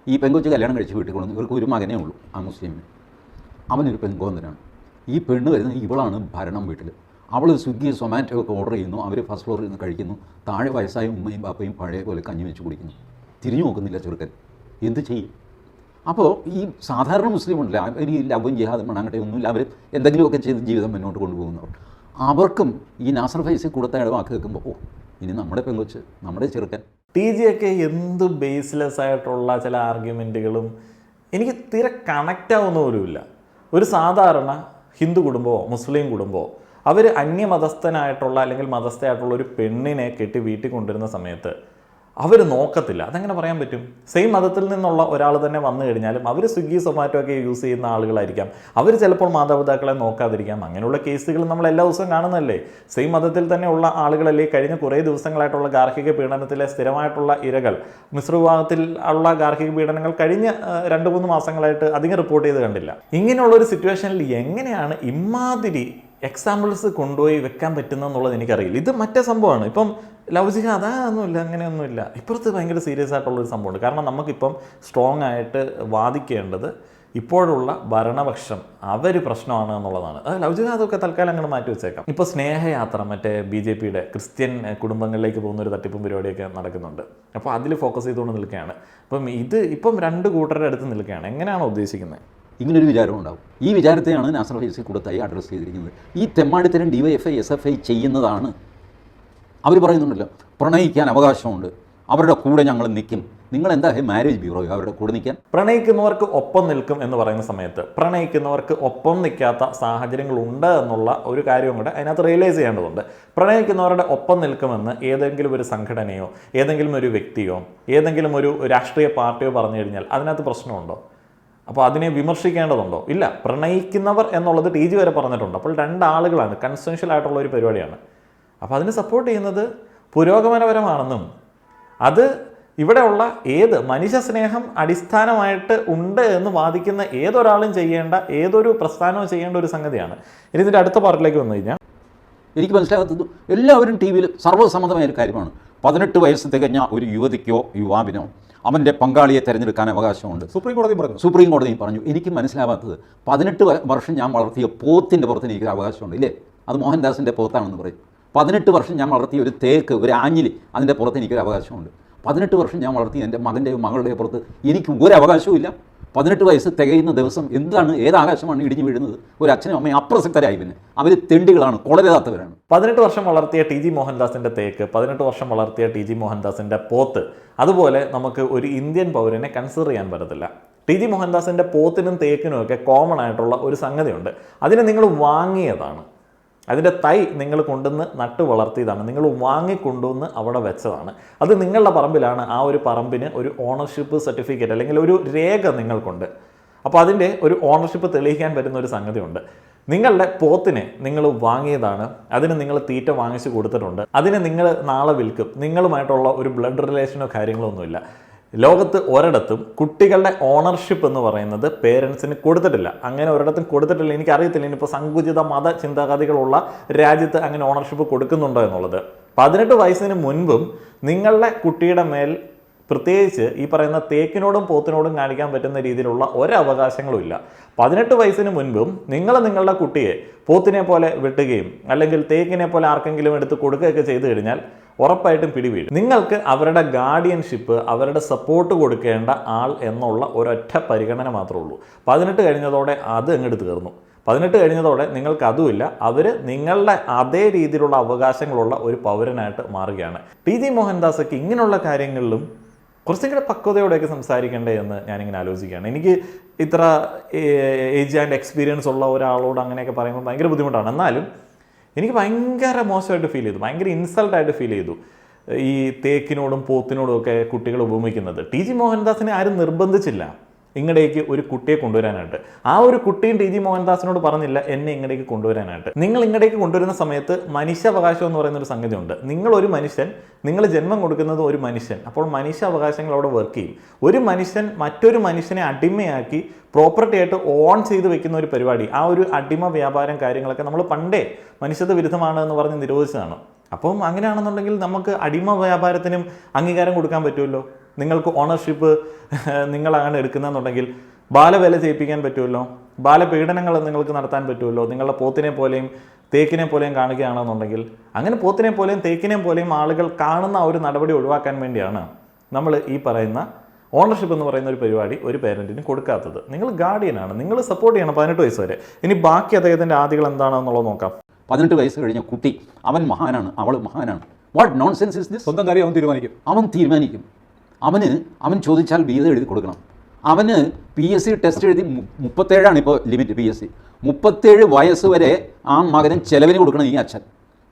ഈ പെങ്കൊച്ച് കല്യാണം കഴിച്ച് വീട്ടിൽ കൊണ്ടുവന്നു. ഇവർക്ക് ഒരു മകനേ ഉള്ളൂ, ആ മുസ്ലിമിന്. അവനൊരു പെൺകോന്തനാണ്. ഈ പെണ്ണ് വരുന്നത് ഇവളാണ് ഭരണം വീട്ടിൽ. അവൾ സ്വിഗ്ഗി സൊമാറ്റോ ഒക്കെ ഓർഡർ ചെയ്യുന്നു, അവർ ഫസ്റ്റ് ഫ്ലോറിൽ നിന്ന് കഴിക്കുന്നു. താഴെ വയസ്സായ ഉമ്മയും ബാപ്പയും പഴയ പോലെ കഞ്ഞി വെച്ച് കുടിക്കുന്നു. തിരിഞ്ഞു നോക്കുന്നില്ല ചെറുക്കൻ. എന്ത് ചെയ്യും? അപ്പോൾ ഈ സാധാരണ മുസ്ലിം ഉണ്ടല്ല, അവർ ഈ ലവും ജിഹാദും മണാങ്കട്ടെ ഒന്നുമില്ല, അവർ എന്തെങ്കിലുമൊക്കെ ചെയ്ത് ജീവിതം മുന്നോട്ട് കൊണ്ടുപോകുന്നവർ. അവർക്കും ഈ നാസർ ഫൈസി കൊടുത്തയാളുടെ വാക്ക് കേൾക്കുമ്പോൾ ഓ, ഇനി നമ്മുടെ പെങ്കൊച്ച്, നമ്മുടെ ചെറുക്കൻ. TG ഒക്കെ എന്ത് ബേസ്ലെസ് ആയിട്ടുള്ള ചില ആർഗ്യുമെൻറ്റുകളും എനിക്ക് തീരെ കണക്റ്റ് ആവുന്ന പോലുമില്ല. ഒരു സാധാരണ ഹിന്ദു കുടുംബമോ മുസ്ലിം കുടുംബമോ അവർ അന്യമതസ്ഥനായിട്ടുള്ള അല്ലെങ്കിൽ മതസ്ഥയായിട്ടുള്ള ഒരു പെണ്ണിനെ കെട്ടി വീട്ടിൽ കൊണ്ടുവരുന്ന സമയത്ത് അവർ നോക്കത്തില്ല. അതെങ്ങനെ പറയാൻ പറ്റും? സെയിം മതത്തിൽ നിന്നുള്ള ഒരാൾ തന്നെ വന്നു കഴിഞ്ഞാലും അവർ സ്വിഗ്ഗി സൊമാറ്റോ ഒക്കെ യൂസ് ചെയ്യുന്ന ആളുകളായിരിക്കാം. അവർ ചിലപ്പോൾ മാതാപിതാക്കളെ നോക്കാതിരിക്കാം. അങ്ങനെയുള്ള കേസുകൾ നമ്മൾ എല്ലാ ദിവസവും കാണുന്നതല്ലേ. സെയിം മതത്തിൽ തന്നെ ഉള്ള ആളുകളല്ലേ കഴിഞ്ഞ കുറേ ദിവസങ്ങളായിട്ടുള്ള ഗാർഹിക പീഡനത്തിലെ സ്ഥിരമായിട്ടുള്ള ഇരകൾ. മിശ്ര വിഭാഗത്തിൽ ഉള്ള ഗാർഹിക പീഡനങ്ങൾ കഴിഞ്ഞ 2-3 മാസങ്ങളായിട്ട് അധികം റിപ്പോർട്ട് ചെയ്ത് കണ്ടില്ല. ഇങ്ങനെയുള്ള ഒരു സിറ്റുവേഷനിൽ എങ്ങനെയാണ് ഇമാതിരി എക്സാമ്പിൾസ് കൊണ്ടുപോയി വെക്കാൻ പറ്റുന്നതെന്നുള്ളത് എനിക്കറിയില്ല. ഇത് മറ്റേ സംഭവമാണ്. ഇപ്പം ലവ് ജിഹാദ് അതൊന്നുമില്ല, അങ്ങനെയൊന്നുമില്ല. ഇപ്പുറത്ത് ഭയങ്കര സീരിയസ് ആയിട്ടുള്ളൊരു സംഭവമുണ്ട്. കാരണം നമുക്കിപ്പം സ്ട്രോങ് ആയിട്ട് വാദിക്കേണ്ടത് ഇപ്പോഴുള്ള ഭരണപക്ഷം അവർ പ്രശ്നമാണ് എന്നുള്ളതാണ്. അത് ലവ് ജിഹാദൊക്കെ തൽക്കാലം അങ്ങനെ മാറ്റി വെച്ചേക്കാം. ഇപ്പോൾ സ്നേഹയാത്ര മറ്റേ BJPയുടെ ക്രിസ്ത്യൻ കുടുംബങ്ങളിലേക്ക് പോകുന്ന ഒരു തട്ടിപ്പും പരിപാടിയൊക്കെ നടക്കുന്നുണ്ട്. അപ്പോൾ അതിൽ ഫോക്കസ് ചെയ്തുകൊണ്ട് നിൽക്കുകയാണ്. അപ്പം ഇത് ഇപ്പം 2 കൂട്ടരുടെ അടുത്ത് നിൽക്കുകയാണ്. എങ്ങനെയാണോ ഉദ്ദേശിക്കുന്നത്? ഇങ്ങനൊരു വിചാരം ഉണ്ടാവും. ഈ വിചാരത്തെയാണ് നാസർ ഫൈസി കൊടുത്തായി അഡ്രസ്സ് ചെയ്തിരിക്കുന്നത്. ഈ തെമ്മാടിത്തരം DYFI SFI ചെയ്യുന്നതാണ്. അവർ പറയുന്നുണ്ടല്ലോ, പ്രണയിക്കാൻ അവകാശമുണ്ട്, അവരുടെ കൂടെ ഞങ്ങൾ നിൽക്കും. നിങ്ങൾ എന്താ മാരേജ് ബ്യൂറോ അവരുടെ കൂടെ നിൽക്കാൻ? പ്രണയിക്കുന്നവർക്ക് ഒപ്പം നിൽക്കും എന്ന് പറയുന്ന സമയത്ത് പ്രണയിക്കുന്നവർക്ക് ഒപ്പം നിൽക്കാത്ത സാഹചര്യങ്ങളുണ്ട് എന്നുള്ള ഒരു കാര്യവും കൂടെ അതിനകത്ത് റിയലൈസ് ചെയ്യേണ്ടതുണ്ട്. പ്രണയിക്കുന്നവരുടെ ഒപ്പം നിൽക്കുമെന്ന് ഏതെങ്കിലും ഒരു സംഘടനയോ ഏതെങ്കിലും ഒരു വ്യക്തിയോ ഏതെങ്കിലും ഒരു രാഷ്ട്രീയ പാർട്ടിയോ പറഞ്ഞു കഴിഞ്ഞാൽ അതിനകത്ത് പ്രശ്നമുണ്ടോ? അപ്പോൾ അതിനെ വിമർശിക്കേണ്ടതുണ്ടോ? ഇല്ല. പ്രണയിക്കുന്നവർ എന്നുള്ളത് TG വരെ പറഞ്ഞിട്ടുണ്ട്. അപ്പോൾ 2 ആളുകളാണ്, കൺസെൻഷ്യൽ ആയിട്ടുള്ള ഒരു പരിപാടിയാണ്. അപ്പോൾ അതിന് സപ്പോർട്ട് ചെയ്യുന്നത് പുരോഗമനപരമാണെന്നും അത് ഇവിടെയുള്ള ഏത് മനുഷ്യ സ്നേഹം അടിസ്ഥാനമായിട്ട് ഉണ്ട് എന്ന് വാദിക്കുന്ന ഏതൊരാളും ചെയ്യേണ്ട, ഏതൊരു പ്രസ്ഥാനവും ചെയ്യേണ്ട ഒരു സംഗതിയാണ്. ഇനി ഇതിൻ്റെ അടുത്ത പാർട്ടിലേക്ക് വന്നു കഴിഞ്ഞാൽ എനിക്ക് മനസ്സിലാകാത്തത് എല്ലാവരും TV-യിൽ സർവ്വസമ്മതമായ ഒരു കാര്യമാണ്. 18 വയസ്സ് തികഞ്ഞ ഒരു യുവതിക്കോ യുവാവിനോ അവൻ്റെ പങ്കാളിയെ തിരഞ്ഞെടുക്കാൻ അവകാശമുണ്ട്. സുപ്രീം കോടതിയും പറഞ്ഞു. എനിക്ക് മനസ്സിലാവാത്തത് 18 വർഷം ഞാൻ വളർത്തിയ പോത്തിൻ്റെ പുറത്ത് എനിക്ക് അവകാശമുണ്ട്. ഇല്ലേ? അത് മോഹൻദാസിൻ്റെ പോത്താണെന്ന് പറയും. 18 വർഷം ഞാൻ വളർത്തിയ ഒരു തേക്ക്, ഒരു ആഞ്ഞിലി, അതിൻ്റെ പുറത്ത് എനിക്കൊരു അവകാശമുണ്ട്. 18 വർഷം ഞാൻ വളർത്തിയ എൻ്റെ മകൻ്റെയോ മകളുടെയോ പുറത്ത് എനിക്ക് ഒരു അവകാശവും ഇല്ല. 18 വയസ്സ് തികയുന്ന ദിവസം എന്താണ്, ഏതാകാശമാണ് ഇടിഞ്ഞു വീഴുന്നത്? ഒരു അച്ഛനും അമ്മയും അപ്രസക്തരായി. പിന്നെ അവർ തെണ്ടികളാണ്, കൊളരാത്തവരാണ്. 18 വർഷം വളർത്തിയ TG മോഹൻദാസിൻ്റെ തേക്ക്, 18 വർഷം വളർത്തിയ TG മോഹൻദാസിൻ്റെ പോത്ത്, അതുപോലെ നമുക്ക് ഒരു ഇന്ത്യൻ പൗരനെ കൺസിഡർ ചെയ്യാൻ പറ്റത്തില്ല. TG മോഹൻദാസിൻ്റെ പോത്തിനും തേക്കിനും ഒക്കെ കോമൺ ആയിട്ടുള്ള ഒരു സംഗതിയുണ്ട്. അതിനെ നിങ്ങൾ വാങ്ങിയതാണ്. അതിൻ്റെ തൈ നിങ്ങൾ കൊണ്ടുവന്ന് നട്ട് വളർത്തിയതാണ്. നിങ്ങൾ വാങ്ങിക്കൊണ്ടുവന്ന് അവിടെ വെച്ചതാണ്. അത് നിങ്ങളുടെ പറമ്പിലാണ്. ആ ഒരു പറമ്പിന് ഒരു ഓണർഷിപ്പ് സർട്ടിഫിക്കറ്റ് അല്ലെങ്കിൽ ഒരു രേഖ നിങ്ങൾക്കുണ്ട്. അപ്പോൾ അതിൻ്റെ ഒരു ഓണർഷിപ്പ് തെളിയിക്കാൻ പറ്റുന്ന ഒരു സംഗതിയുണ്ട്. നിങ്ങളുടെ പോത്തിനെ നിങ്ങൾ വാങ്ങിയതാണ്. അതിന് നിങ്ങൾ തീറ്റ വാങ്ങിച്ച് കൊടുത്തിട്ടുണ്ട്. അതിനെ നിങ്ങൾ നാളെ വിൽക്കും. നിങ്ങളുമായിട്ടുള്ള ഒരു ബ്ലഡ് റിലേഷനോ കാര്യങ്ങളോ ഒന്നുമില്ല. ലോകത്ത് ഒരിടത്തും കുട്ടികളുടെ ഓണർഷിപ്പ് എന്ന് പറയുന്നത് പേരൻസിന് കൊടുത്തിട്ടില്ല. അങ്ങനെ ഒരിടത്തും കൊടുത്തിട്ടില്ല. എനിക്കറിയത്തില്ല ഇനിയിപ്പോൾ സങ്കുചിത മത ചിന്താഗതികളുള്ള രാജ്യത്ത് അങ്ങനെ ഓണർഷിപ്പ് കൊടുക്കുന്നുണ്ടോ എന്നുള്ളത്. 18 വയസ്സിന് മുൻപും നിങ്ങളുടെ കുട്ടിയുടെ മേൽ പ്രത്യേകിച്ച് ഈ പറയുന്ന തേക്കിനോടും പോത്തിനോടും കാണിക്കാൻ പറ്റുന്ന രീതിയിലുള്ള ഒരവകാശങ്ങളും ഇല്ല. 18 വയസ്സിന് മുൻപും നിങ്ങളുടെ കുട്ടിയെ പോത്തിനെ പോലെ വെട്ടുകയും അല്ലെങ്കിൽ തേക്കിനെ പോലെ ആർക്കെങ്കിലും എടുത്ത് കൊടുക്കുകയൊക്കെ ചെയ്തു കഴിഞ്ഞാൽ ഉറപ്പായിട്ടും പിടിവീഴും. നിങ്ങൾക്ക് അവരുടെ ഗാർഡിയൻഷിപ്പ്, അവരുടെ സപ്പോർട്ട് കൊടുക്കേണ്ട ആൾ എന്നുള്ള ഒരൊറ്റ പരിഗണന മാത്രമേ ഉള്ളൂ. 18 കഴിഞ്ഞതോടെ അത് അങ്ങോട്ട് തീർന്നു. 18 കഴിഞ്ഞതോടെ നിങ്ങൾക്ക് അതുമില്ല. അവർ നിങ്ങളുടെ അതേ രീതിയിലുള്ള അവകാശങ്ങളുള്ള ഒരു പൗരനായിട്ട് മാറുകയാണ്. TG മോഹൻദാസൊക്കെ ഇങ്ങനെയുള്ള കാര്യങ്ങളിലും കുറച്ചും കൂടെ പക്വതയോടെയൊക്കെ സംസാരിക്കേണ്ടേ എന്ന് ഞാനിങ്ങനെ ആലോചിക്കുകയാണ്. എനിക്ക് ഇത്ര ഏജ് ആൻഡ് എക്സ്പീരിയൻസ് ഉള്ള ഒരാളോട് അങ്ങനെയൊക്കെ പറയുമ്പോൾ ഭയങ്കര ബുദ്ധിമുട്ടാണ്. എന്നാലും എനിക്ക് ഭയങ്കര മോശമായിട്ട് ഫീൽ ചെയ്തു, ഭയങ്കര ഇൻസൾട്ടായിട്ട് ഫീൽ ചെയ്തു ഈ തേക്കിനോടും പോത്തിനോടും ഒക്കെ കുട്ടികൾ ഉപമിക്കുന്നത്. TG മോഹൻദാസിനെ ആരും നിർബന്ധിച്ചില്ല ഇങ്ങടേക്ക് ഒരു കുട്ടിയെ കൊണ്ടുവരാനായിട്ട്. ആ ഒരു കുട്ടിയും TG മോഹൻദാസിനോട് പറഞ്ഞില്ല എന്നെ ഇങ്ങടേക്ക് കൊണ്ടുവരാനായിട്ട്. നിങ്ങൾ ഇങ്ങടേക്ക് കൊണ്ടുവരുന്ന സമയത്ത് മനുഷ്യാവകാശം എന്ന് പറയുന്നൊരു സംഗതി ഉണ്ട്. നിങ്ങളൊരു മനുഷ്യൻ, നിങ്ങൾ ജന്മം കൊടുക്കുന്നത് ഒരു മനുഷ്യൻ. അപ്പോൾ മനുഷ്യാവകാശങ്ങൾ അവിടെ വർക്ക് ചെയ്യും. ഒരു മനുഷ്യൻ മറ്റൊരു മനുഷ്യനെ അടിമയാക്കി പ്രോപ്പർട്ടി ആയിട്ട് ഓൺ ചെയ്ത് വെക്കുന്ന ഒരു പരിപാടി, ആ ഒരു അടിമ വ്യാപാരം കാര്യങ്ങളൊക്കെ നമ്മൾ പണ്ടേ മനുഷ്യത്വ വിരുദ്ധമാണ് എന്ന് പറഞ്ഞ് നിരോധിച്ചതാണ്. അപ്പം അങ്ങനെയാണെന്നുണ്ടെങ്കിൽ നമുക്ക് അടിമ വ്യാപാരത്തിനും അംഗീകാരം കൊടുക്കാൻ പറ്റുമല്ലോ. നിങ്ങൾക്ക് ഓണർഷിപ്പ് നിങ്ങളാണ് എടുക്കുന്നതെന്നുണ്ടെങ്കിൽ ബാലവേല ചെയ്യിപ്പിക്കാൻ പറ്റുമല്ലോ, ബാലപീഡനങ്ങൾ നിങ്ങൾക്ക് നടത്താൻ പറ്റുമല്ലോ. നിങ്ങളുടെ പോത്തിനെ പോലെയും തേക്കിനെ പോലെയും കാണുകയാണെന്നുണ്ടെങ്കിൽ അങ്ങനെ പോത്തിനെ പോലെയും തേക്കിനെ പോലെയും ആളുകൾ കാണുന്ന ഒരു നടപടി ഒഴിവാക്കാൻ വേണ്ടിയാണ് നമ്മൾ ഈ പറയുന്ന ഓണർഷിപ്പ് എന്ന് പറയുന്ന ഒരു പരിപാടി ഒരു പേരൻറ്റിന് കൊടുക്കാത്തത്. നിങ്ങൾ ഗാർഡിയനാണ്, നിങ്ങൾ സപ്പോർട്ട് ചെയ്യണം 18 വയസ്സ് വരെ. ഇനി ബാക്കി അദ്ദേഹത്തിൻ്റെ ആദികൾ എന്താണെന്നുള്ളത് നോക്കാം. 18 വയസ്സ് കഴിഞ്ഞ കുട്ടി അവൻ മഹാനാണ്, അവൾ മഹാനാണ്. What nonsense is this? സ്വന്തം കാര്യം അവൻ തീരുമാനിക്കും. അവൻ ചോദിച്ചാൽ ബിരുദം എഴുതി കൊടുക്കണം. അവന് PSC ടെസ്റ്റ് എഴുതി 37 ഇപ്പോൾ ലിമിറ്റ്. PSC 37 വയസ്സ് വരെ ആ മകനും ചെലവിന് കൊടുക്കണം ഈ അച്ഛൻ.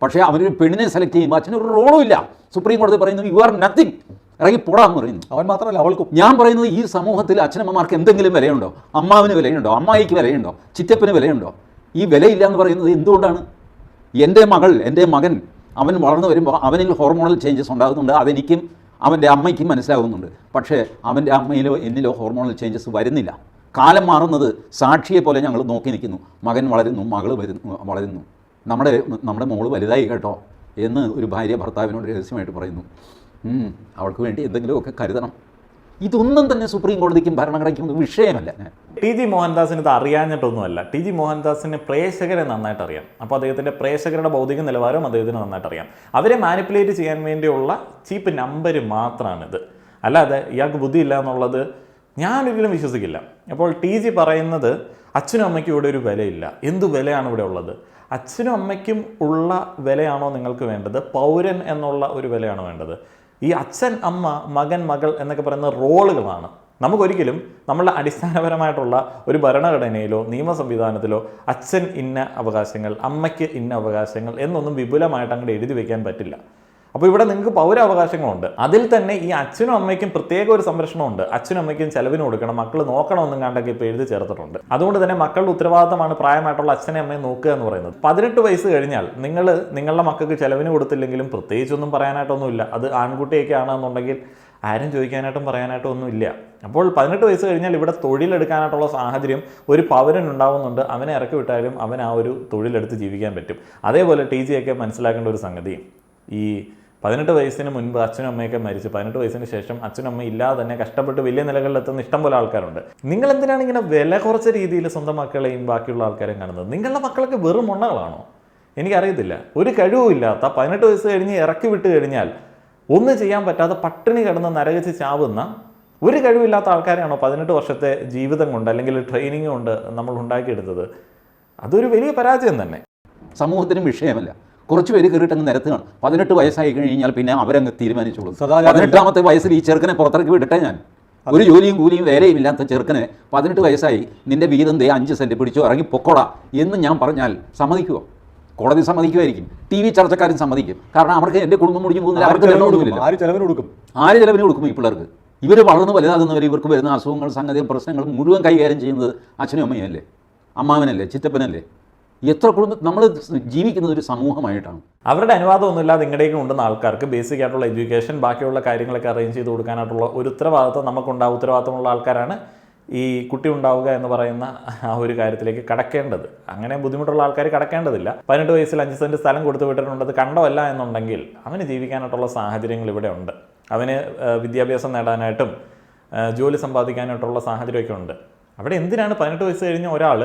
പക്ഷേ അവനൊരു പെണ്ണിനെ സെലക്ട് ചെയ്യുമ്പോൾ അച്ഛനൊരു റോളും ഇല്ല. സുപ്രീം കോടതി പറയുന്നു യു ആർ നത്തിങ്, ഇറങ്ങി പോടാന്ന് പറയുന്നു. അവൻ മാത്രമല്ല അവൾക്കും. ഞാൻ പറയുന്നത് ഈ സമൂഹത്തിൽ അച്ഛനമ്മമാർക്ക് എന്തെങ്കിലും വിലയുണ്ടോ? അമ്മാവിന് വിലയുണ്ടോ? അമ്മായിക്ക് വിലയുണ്ടോ? ചിറ്റപ്പന് വിലയുണ്ടോ? ഈ വിലയില്ല എന്ന് പറയുന്നത് എന്തുകൊണ്ടാണ്? എൻ്റെ മകൻ അവൻ വളർന്നു വരുമ്പോൾ അവനിൽ ഹോർമോണൽ ചേഞ്ചസ് ഉണ്ടാകുന്നുണ്ട്. അതെനിക്കും അവൻ്റെ അമ്മയ്ക്കും മനസ്സിലാകുന്നുണ്ട്. പക്ഷേ അവൻ്റെ അമ്മയിലോ എന്നിലോ ഹോർമോണൽ ചേഞ്ചസ് വരുന്നില്ല. കാലം മാറുന്നത് സാക്ഷിയെ പോലെ ഞങ്ങൾ നോക്കി നിൽക്കുന്നു. മകൻ വളരുന്നു, മകൾ വളരുന്നു. നമ്മുടെ മോള് വലുതായി കേട്ടോ എന്ന് ഒരു ഭാര്യ ഭർത്താവിനോട് രഹസ്യമായിട്ട് പറയുന്നു. അവൾക്ക് വേണ്ടി എന്തെങ്കിലുമൊക്കെ കരുതണം. ഇതൊന്നും തന്നെ സുപ്രീം കോടതിക്കും ഭരണഘടനയ്ക്കും വിഷയമല്ല. TG മോഹൻദാസിന് ഇത് അറിയാഞ്ഞിട്ടൊന്നുമല്ല. TG മോഹൻദാസിന് പ്രേക്ഷകരെ നന്നായിട്ട് അറിയാം. അപ്പോൾ അദ്ദേഹത്തിൻ്റെ പ്രേക്ഷകരുടെ ഭൗതിക നിലവാരം അദ്ദേഹത്തിന് നന്നായിട്ട് അറിയാം. അവരെ മാനിപ്പുലേറ്റ് ചെയ്യാൻ വേണ്ടിയുള്ള ചീപ്പ് നമ്പർ മാത്രമാണിത്. അല്ലാതെ ഇയാൾക്ക് ബുദ്ധിയില്ല എന്നുള്ളത് ഞാനൊരിക്കലും വിശ്വസിക്കില്ല. അപ്പോൾ TG പറയുന്നത് അച്ഛനും അമ്മയ്ക്കും ഇവിടെ ഒരു വിലയില്ല. എന്തു വിലയാണ് ഇവിടെ ഉള്ളത്? അച്ഛനും അമ്മയ്ക്കും ഉള്ള വിലയാണോ നിങ്ങൾക്ക് വേണ്ടത്? പൗരൻ എന്നുള്ള ഒരു വിലയാണോ വേണ്ടത്? ഈ അച്ഛൻ, അമ്മ, മകൻ, മകൾ എന്നൊക്കെ പറയുന്ന റോളുകളാണ്. നമുക്കൊരിക്കലും നമ്മളുടെ അടിസ്ഥാനപരമായിട്ടുള്ള ഒരു ഭരണഘടനയിലോ നിയമ സംവിധാനത്തിലോ അച്ഛൻ ഇന്ന അവകാശങ്ങൾ, അമ്മയ്ക്ക് ഇന്ന അവകാശങ്ങൾ എന്നൊന്നും വിപുലമായിട്ട് അങ്ങോട്ട് എഴുതി വയ്ക്കാൻ പറ്റില്ല. അപ്പോൾ ഇവിടെ നിങ്ങൾക്ക് പൗരാവകാശങ്ങളുണ്ട്. അതിൽ തന്നെ ഈ അച്ഛനും അമ്മയ്ക്കും പ്രത്യേക ഒരു സംരക്ഷണമുണ്ട്. അച്ഛനും അമ്മയ്ക്കും ചെലവിന് കൊടുക്കണം, മക്കൾ നോക്കണമെന്നും കണ്ടൊക്കെ ഇപ്പോൾ എഴുതി ചേർത്തിട്ടുണ്ട്. അതുകൊണ്ട് തന്നെ മക്കളുടെ ഉത്തരവാദിത്തമാണ് പ്രായമായിട്ടുള്ള അച്ഛനെ അമ്മയെ നോക്കുക എന്ന് പറയുന്നത്. 18 വയസ്സ് കഴിഞ്ഞാൽ നിങ്ങൾ നിങ്ങളുടെ മക്കൾക്ക് ചെലവിന് കൊടുത്തില്ലെങ്കിലും പ്രത്യേകിച്ചൊന്നും പറയാനായിട്ടൊന്നുമില്ല. അത് ആൺകുട്ടിയൊക്കെ ആണെന്നുണ്ടെങ്കിൽ ആരും ചോദിക്കാനായിട്ടും പറയാനായിട്ടും ഒന്നുമില്ല. അപ്പോൾ 18 വയസ്സ് കഴിഞ്ഞാൽ ഇവിടെ തൊഴിലെടുക്കാനായിട്ടുള്ള സാഹചര്യം ഒരു പൗരൻ ഉണ്ടാവുന്നുണ്ട്. അവനെ ഇറക്കി വിട്ടാലും അവൻ ആ ഒരു തൊഴിലെടുത്ത് ജീവിക്കാൻ പറ്റും. അതേപോലെ TG ഒക്കെ മനസ്സിലാക്കേണ്ട ഒരു സംഗതി, ഈ 18 വയസ്സിന് മുൻപ് അച്ഛനും അമ്മയൊക്കെ മരിച്ച് 18 വയസ്സിന് ശേഷം അച്ഛനും അമ്മ ഇല്ലാതെ തന്നെ കഷ്ടപ്പെട്ട് വലിയ നിലകളിലെത്തുന്ന ഇഷ്ടം പോലെ ആൾക്കാരുണ്ട്. നിങ്ങൾ എന്തിനാണ് ഇങ്ങനെ വില കുറച്ച രീതിയിൽ സ്വന്തം മക്കളെയും ബാക്കിയുള്ള ആൾക്കാരെയും കാണുന്നത്? നിങ്ങളുടെ മക്കളൊക്കെ വെറും മുണ്ണകളാണോ? എനിക്കറിയത്തില്ല. ഒരു കഴിവുമില്ലാത്ത 18 വയസ്സ് കഴിഞ്ഞ് ഇറക്കി വിട്ട് കഴിഞ്ഞാൽ ഒന്നും ചെയ്യാൻ പറ്റാതെ പട്ടിണി കിടന്ന് നരകിച്ച് ചാവുന്ന ഒരു കഴിവില്ലാത്ത ആൾക്കാരെയാണോ 18 വർഷത്തെ ജീവിതം കൊണ്ട് അല്ലെങ്കിൽ ട്രെയിനിങ് കൊണ്ട് നമ്മൾ ഉണ്ടാക്കിയെടുത്തത്? അതൊരു വലിയ പരാജയം തന്നെ. സമൂഹത്തിനും വിഷയമല്ല. കുറച്ച് പേര് കയറിയിട്ടങ്ങ് നിരത്തുകയാണ്. 18 വയസ്സായി കഴിഞ്ഞാൽ പിന്നെ അവരങ്ങ് തീരുമാനിച്ചോളൂ. 18ാമത്തെ വയസ്സിൽ ഈ ചെറുക്കനെ പുറത്തിറക്കി വിടട്ടെ. ഞാൻ ഒരു ജോലിയും കൂലിയും വേലയും ഇല്ലാത്ത ചെറുക്കനെ 18 വയസ്സായി നിന്റെ വീതം 5 സെൻറ്റ് പിടിച്ചോ ഇറങ്ങി പൊക്കോടാ എന്ന് ഞാൻ പറഞ്ഞാൽ സമ്മതിക്കുമോ? കോടതി സമ്മതിക്കുമായിരിക്കും, TV ചർച്ചക്കാരും സമ്മതിക്കും. കാരണം അവർക്ക് എൻ്റെ കുടുംബം മുടിഞ്ഞു പോകുന്നില്ല. അവർക്ക് ആര് ചെലവിന് കൊടുക്കും? ഈ പിള്ളേർക്ക് ഇവർ വളർന്ന് വലുതാകുന്നവർ ഇവർക്ക് വരുന്ന അസുഖങ്ങൾ, സംഗതിയും പ്രശ്നങ്ങളും മുഴുവൻ കൈകാര്യം ചെയ്യുന്നത് അച്ഛനും അമ്മയല്ലേ, അമ്മാവനല്ലേ, ചിറ്റപ്പനല്ലേ? എത്ര കുടുംബം നമ്മൾ ജീവിക്കുന്നത് ഒരു സമൂഹമായിട്ടാണ്. അവരുടെ അനുവാദമൊന്നുമില്ലാതെ ഇങ്ങടേക്ക് കൊണ്ടുവന്ന ആൾക്കാർക്ക് ബേസിക് ആയിട്ടുള്ള എഡ്യൂക്കേഷൻ, ബാക്കിയുള്ള കാര്യങ്ങളൊക്കെ അറേഞ്ച് ചെയ്ത് കൊടുക്കാനായിട്ടുള്ള ഒരു ഉത്തരവാദിത്വം നമുക്കുണ്ടാവും. ഉത്തരവാദിത്തമുള്ള ആൾക്കാരാണ് ഈ കുട്ടി ഉണ്ടാവുക എന്ന് പറയുന്ന ആ ഒരു കാര്യത്തിലേക്ക് കടക്കേണ്ടത്. അങ്ങനെ ബുദ്ധിമുട്ടുള്ള ആൾക്കാർ കടക്കേണ്ടതില്ല. 18 വയസ്സിൽ 5 സെൻറ്റ് സ്ഥലം കൊടുത്തു വിട്ടിട്ടുണ്ടത് കണ്ടമല്ല എന്നുണ്ടെങ്കിൽ അവന് ജീവിക്കാനായിട്ടുള്ള സാഹചര്യങ്ങൾ ഇവിടെ ഉണ്ട്. അവന് വിദ്യാഭ്യാസം നേടാനായിട്ടും ജോലി സമ്പാദിക്കാനായിട്ടുള്ള സാഹചര്യമൊക്കെ ഉണ്ട്. അവിടെ എന്തിനാണ് 18 വയസ്സ് കഴിഞ്ഞ ഒരാൾ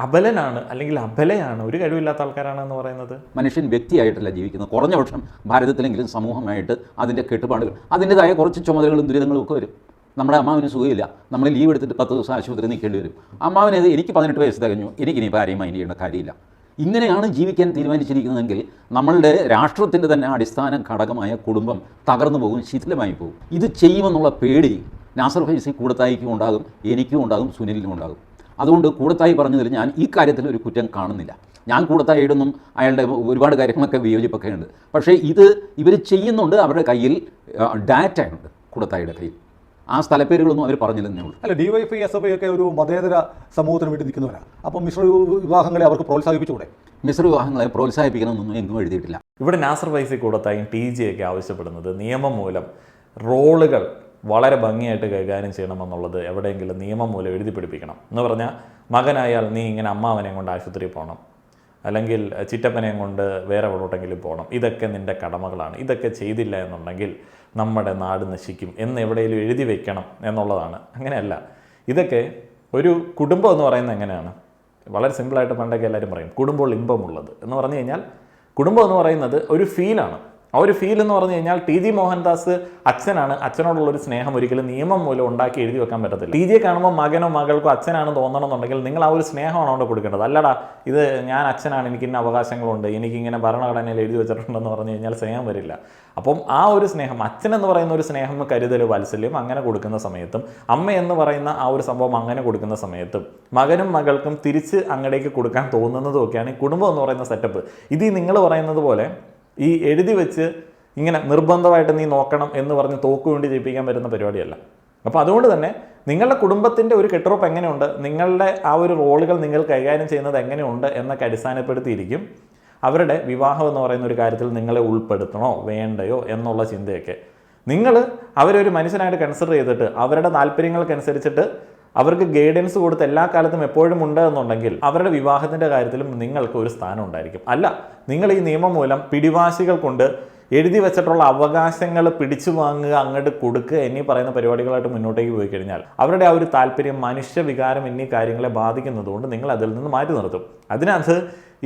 അബലനാണ് അല്ലെങ്കിൽ അബലയാണ്, ഒരു കഴിവില്ലാത്ത ആൾക്കാരാണെന്ന് പറയുന്നത്? മനുഷ്യൻ വ്യക്തിയായിട്ടല്ല ജീവിക്കുന്നത്. കുറഞ്ഞ പക്ഷം ഭാരതത്തിലെങ്കിലും സമൂഹമായിട്ട് അതിൻ്റെ കെട്ടുപാടുകൾ, അതിൻ്റെതായ കുറച്ച് ചുമതലകളും ദുരിതങ്ങളും ഒക്കെ വരും. നമ്മുടെ അമ്മാവിന് സുഖമില്ല, നമ്മൾ ലീവ് എടുത്തിട്ട് 10 ദിവസം ആശുപത്രി നിൽക്കേണ്ടി വരും. അമ്മാവിനത് എനിക്ക് 18 വയസ്സ് തികഞ്ഞു, എനിക്കിനിപ്പോൾ ആരെയും മൈൻഡ് ചെയ്യേണ്ട കാര്യമില്ല. ഇങ്ങനെയാണ് ജീവിക്കാൻ തീരുമാനിച്ചിരിക്കുന്നതെങ്കിൽ നമ്മളുടെ രാഷ്ട്രത്തിൻ്റെ തന്നെ അടിസ്ഥാന ഘടകമായ കുടുംബം തകർന്നു പോകും, ശിഥിലമായി പോകും. ഇത് ചെയ്യുമെന്നുള്ള പേടി നാസർ ഫൈസി കൂടത്തായിക്കും ഉണ്ടാകും, എനിക്കും ഉണ്ടാകും, സുനിലിനും ഉണ്ടാകും. അതുകൊണ്ട് കൂടത്തായി പറഞ്ഞതിൽ ഞാൻ ഈ കാര്യത്തിൽ ഒരു കുറ്റം കാണുന്നില്ല. ഞാൻ കൂടത്തായിടുന്നും അയാളുടെ ഒരുപാട് കാര്യങ്ങളൊക്കെ വിയോജിപ്പൊക്കെ ഉണ്ട്. പക്ഷേ ഇവർ ചെയ്യുന്നുണ്ട്. അവരുടെ കയ്യിൽ ഡാറ്റ ഉണ്ട്, കൂടത്തായിയുടെ കയ്യിൽ. ആ സ്ഥലപ്പേരുകളൊന്നും അവർ പറഞ്ഞില്ലെന്നേ ഉള്ളൂ. അല്ല, DYFI SFI ഒക്കെ ഒരു മതേതര സമൂഹത്തിന് വേണ്ടി നിൽക്കുന്നവരാണ്. അപ്പം മിശ്ര വിവാഹങ്ങളെ അവർക്ക് പ്രോത്സാഹിപ്പിച്ചുകൂടെ? മിശ്ര വിവാഹങ്ങളെ പ്രോത്സാഹിപ്പിക്കണമെന്നൊന്നും എങ്ങും എഴുതിയിട്ടില്ല. ഇവിടെ നാസർ ഫൈസി കൂടത്തായും TG ഒക്കെ ആവശ്യപ്പെടുന്നത് നിയമം മൂലം റോളുകൾ വളരെ ഭംഗിയായിട്ട് കൈകാര്യം ചെയ്യണമെന്നുള്ളത് എവിടെയെങ്കിലും നിയമം മൂലം എഴുതി പിടിപ്പിക്കണം എന്ന് പറഞ്ഞാൽ, മകനായാൽ നീ ഇങ്ങനെ അമ്മാവനെ കൊണ്ട് ആശുപത്രിയിൽ പോകണം, അല്ലെങ്കിൽ ചിറ്റപ്പനെയും കൊണ്ട് വേറെ എവിടോട്ടെങ്കിലും പോകണം, ഇതൊക്കെ നിൻ്റെ കടമകളാണ്, ഇതൊക്കെ ചെയ്തില്ല എന്നുണ്ടെങ്കിൽ നമ്മുടെ നാട് നശിക്കും എന്ന് എവിടെയെങ്കിലും എഴുതി വെക്കണം എന്നുള്ളതാണ്. അങ്ങനെയല്ല. ഇതൊക്കെ ഒരു കുടുംബം എന്ന് പറയുന്നത് എങ്ങനെയാണ്? വളരെ സിമ്പിളായിട്ട് പണ്ടൊക്കെ എല്ലാവരും പറയും കുടുംബം ഇമ്പമുള്ളത് എന്ന് പറഞ്ഞു കഴിഞ്ഞാൽ, കുടുംബം എന്ന് പറയുന്നത് ഒരു ഫീലാണ്. ആ ഒരു ഫീൽ എന്ന് പറഞ്ഞു കഴിഞ്ഞാൽ ടി.ജി. മോഹൻദാസ് അച്ഛനാണ്, അച്ഛനോടുള്ളൊരു സ്നേഹം ഒരിക്കലും നിയമം മൂലം ഉണ്ടാക്കി എഴുതി വെക്കാൻ പറ്റത്തില്ല. ടി.ജിയെ കാണുമ്പോൾ മകനോ മകൾക്കോ അച്ഛനാണ് തോന്നണമെന്നുണ്ടെങ്കിൽ നിങ്ങൾ ആ ഒരു സ്നേഹമാണ് അവിടെ കൊടുക്കേണ്ടത്. അല്ലടാ ഇത് ഞാൻ അച്ഛനാണ്, എനിക്ക് ഇന്ന അവകാശങ്ങളുണ്ട്, എനിക്കിങ്ങനെ ഭരണഘടനയിൽ എഴുതി വെച്ചിട്ടുണ്ടെന്ന് പറഞ്ഞു കഴിഞ്ഞാൽ സ്നേഹം വരില്ല. അപ്പം ആ ഒരു സ്നേഹം, അച്ഛനെന്ന് പറയുന്ന ഒരു സ്നേഹം, കരുതൽ, വാത്സല്യം അങ്ങനെ കൊടുക്കുന്ന സമയത്തും, അമ്മ എന്ന് പറയുന്ന ആ ഒരു സംഭവം അങ്ങനെ കൊടുക്കുന്ന സമയത്തും, മകനും മകൾക്കും തിരിച്ച് അങ്ങടേക്ക് കൊടുക്കാൻ തോന്നുന്നതും ഒക്കെയാണ് ഈ കുടുംബം എന്ന് പറയുന്ന സെറ്റപ്പ്. ഇത് നിങ്ങൾ പറയുന്നത് പോലെ ഈ എഴുതി വെച്ച് ഇങ്ങനെ നിർബന്ധമായിട്ട് നീ നോക്കണം എന്ന് പറഞ്ഞ് തോക്ക് വേണ്ടി ജയിപ്പിക്കാൻ പറ്റുന്ന പരിപാടിയല്ല. അപ്പോൾ അതുകൊണ്ട് തന്നെ നിങ്ങളുടെ കുടുംബത്തിൻ്റെ ഒരു കെട്ടുറപ്പ് എങ്ങനെയുണ്ട്, നിങ്ങളുടെ ആ ഒരു റോളുകൾ നിങ്ങൾ കൈകാര്യം ചെയ്യുന്നത് എങ്ങനെയുണ്ട് എന്നൊക്കെ അടിസ്ഥാനപ്പെടുത്തിയിരിക്കും അവരുടെ വിവാഹം എന്ന് പറയുന്ന ഒരു കാര്യത്തിൽ നിങ്ങളെ ഉൾപ്പെടുത്തണോ വേണ്ടയോ എന്നുള്ള ചിന്തയൊക്കെ. നിങ്ങൾ അവരൊരു മനുഷ്യനായിട്ട് കൺസിഡർ ചെയ്തിട്ട് അവരുടെ താല്പര്യങ്ങൾക്കനുസരിച്ചിട്ട് അവർക്ക് ഗൈഡൻസ് കൊടുത്ത് എല്ലാ കാലത്തും എപ്പോഴും ഉണ്ട് എന്നുണ്ടെങ്കിൽ അവരുടെ വിവാഹത്തിൻ്റെ കാര്യത്തിലും നിങ്ങൾക്ക് ഒരു സ്ഥാനം ഉണ്ടായിരിക്കും. അല്ല, നിങ്ങൾ ഈ നിയമം മൂലം പിടിവാശികൾ കൊണ്ട് എഴുതി വെച്ചിട്ടുള്ള അവകാശങ്ങൾ പിടിച്ചു വാങ്ങുക, അങ്ങോട്ട് കൊടുക്കുക എന്നീ പറയുന്ന പരിപാടികളായിട്ട് മുന്നോട്ടേക്ക് പോയി കഴിഞ്ഞാൽ അവരുടെ ആ ഒരു താല്പര്യം, മനുഷ്യ വികാരം എന്നീ കാര്യങ്ങളെ ബാധിക്കുന്നതുകൊണ്ട് നിങ്ങൾ അതിൽ നിന്ന് മാറ്റി നിർത്തും. അതിനകത്ത്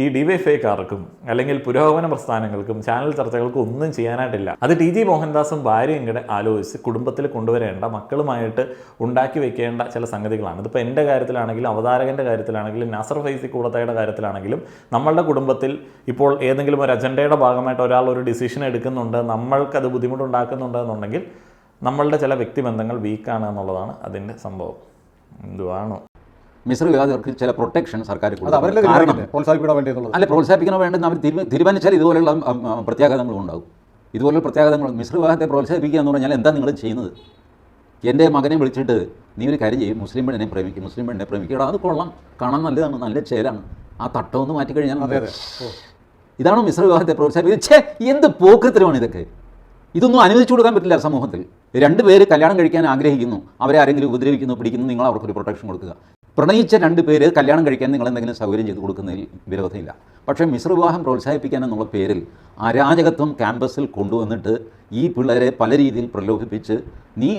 ഈ ഡിവൈഎഫ്ഐക്കാർക്കും അല്ലെങ്കിൽ പുരോഗമന പ്രസ്ഥാനങ്ങൾക്കും ചാനൽ ചർച്ചകൾക്കും ഒന്നും ചെയ്യാനായിട്ടില്ല. അത് ടി.ജി. മോഹൻദാസും ഭാര്യയും കൂടെ ആലോചിച്ച് കുടുംബത്തിൽ കൊണ്ടുവരേണ്ട, മക്കളുമായിട്ട് ഉണ്ടാക്കി വെക്കേണ്ട ചില സംഗതികളാണ്. ഇതിപ്പോൾ എൻ്റെ കാര്യത്തിലാണെങ്കിലും അവതാരകൻ്റെ കാര്യത്തിലാണെങ്കിലും നാസർ ഫൈസി കൂടത്തയുടെ കാര്യത്തിലാണെങ്കിലും നമ്മളുടെ കുടുംബത്തിൽ ഇപ്പോൾ ഏതെങ്കിലും ഒരു അജണ്ടയുടെ ഭാഗമായിട്ട് ഒരാൾ ഒരു ഡിസിഷൻ എടുക്കുന്നുണ്ട്, നമ്മൾക്കത് ബുദ്ധിമുട്ടുണ്ടാക്കുന്നുണ്ട് എന്നുണ്ടെങ്കിൽ നമ്മളുടെ ചില വ്യക്തിബന്ധങ്ങൾ വീക്കാണ് എന്നുള്ളതാണ് അതിൻ്റെ സംഭവം. എന്തുവാണോ മിശ്ര വിവാദർക്ക് ചില പ്രൊട്ടക്ഷൻ സർക്കാർ പ്രോത്സാഹിപ്പിക്കണോ വേണ്ടെന്ന് അവർ തീരുമാനിച്ചാൽ ഇതുപോലുള്ള പ്രത്യാഘാതങ്ങളും ഉണ്ടാകും. ഇതുപോലുള്ള പ്രത്യാഘാതങ്ങൾ മിശ്ര വിവാഹത്തെ പ്രോത്സാഹിപ്പിക്കുക എന്ന് പറഞ്ഞാൽ എന്താ നിങ്ങൾ ചെയ്യുന്നത്? എൻ്റെ മകനെ വിളിച്ചിട്ട് നീ ഒരു കാര്യം ചെയ്യും, മുസ്ലിം പെണ്ണിനെ പ്രേമിക്കുക, അത് കൊള്ളാം, കാണാൻ നല്ലതാണ്, നല്ല ചേലാണ്, ആ തട്ടമൊന്ന് മാറ്റിക്കഴിഞ്ഞാൽ ഇതാണോ മിശ്ര വിവാഹത്തെ പ്രോത്സാഹിപ്പിക്കുക? എന്ത് പോക്കത്തിലുമാണ് ഇതൊക്കെ? ഇതൊന്നും അനുവദിച്ചു കൊടുക്കാൻ പറ്റില്ല സമൂഹത്തിൽ. രണ്ടുപേര് കല്യാണം കഴിക്കാൻ ആഗ്രഹിക്കുന്നു, അവരെ ആരെങ്കിലും ഉപദ്രവിക്കുന്നു, പിടിക്കുന്നു, നിങ്ങൾ അവർക്കൊരു പ്രൊട്ടക്ഷൻ കൊടുക്കുക. പ്രണയിച്ച രണ്ട് പേര് കല്യാണം കഴിക്കാൻ നിങ്ങൾ എന്തെങ്കിലും സൗകര്യം ചെയ്ത് കൊടുക്കുന്നതിൽ വിരോധമില്ല. പക്ഷേ മിശ്ര വിവാഹം പ്രോത്സാഹിപ്പിക്കാൻ എന്നുള്ള പേരിൽ അരാജകത്വം ക്യാമ്പസിൽ കൊണ്ടുവന്നിട്ട് ഈ പിള്ളേരെ പല രീതിയിൽ പ്രലോഭിപ്പിച്ച് നീ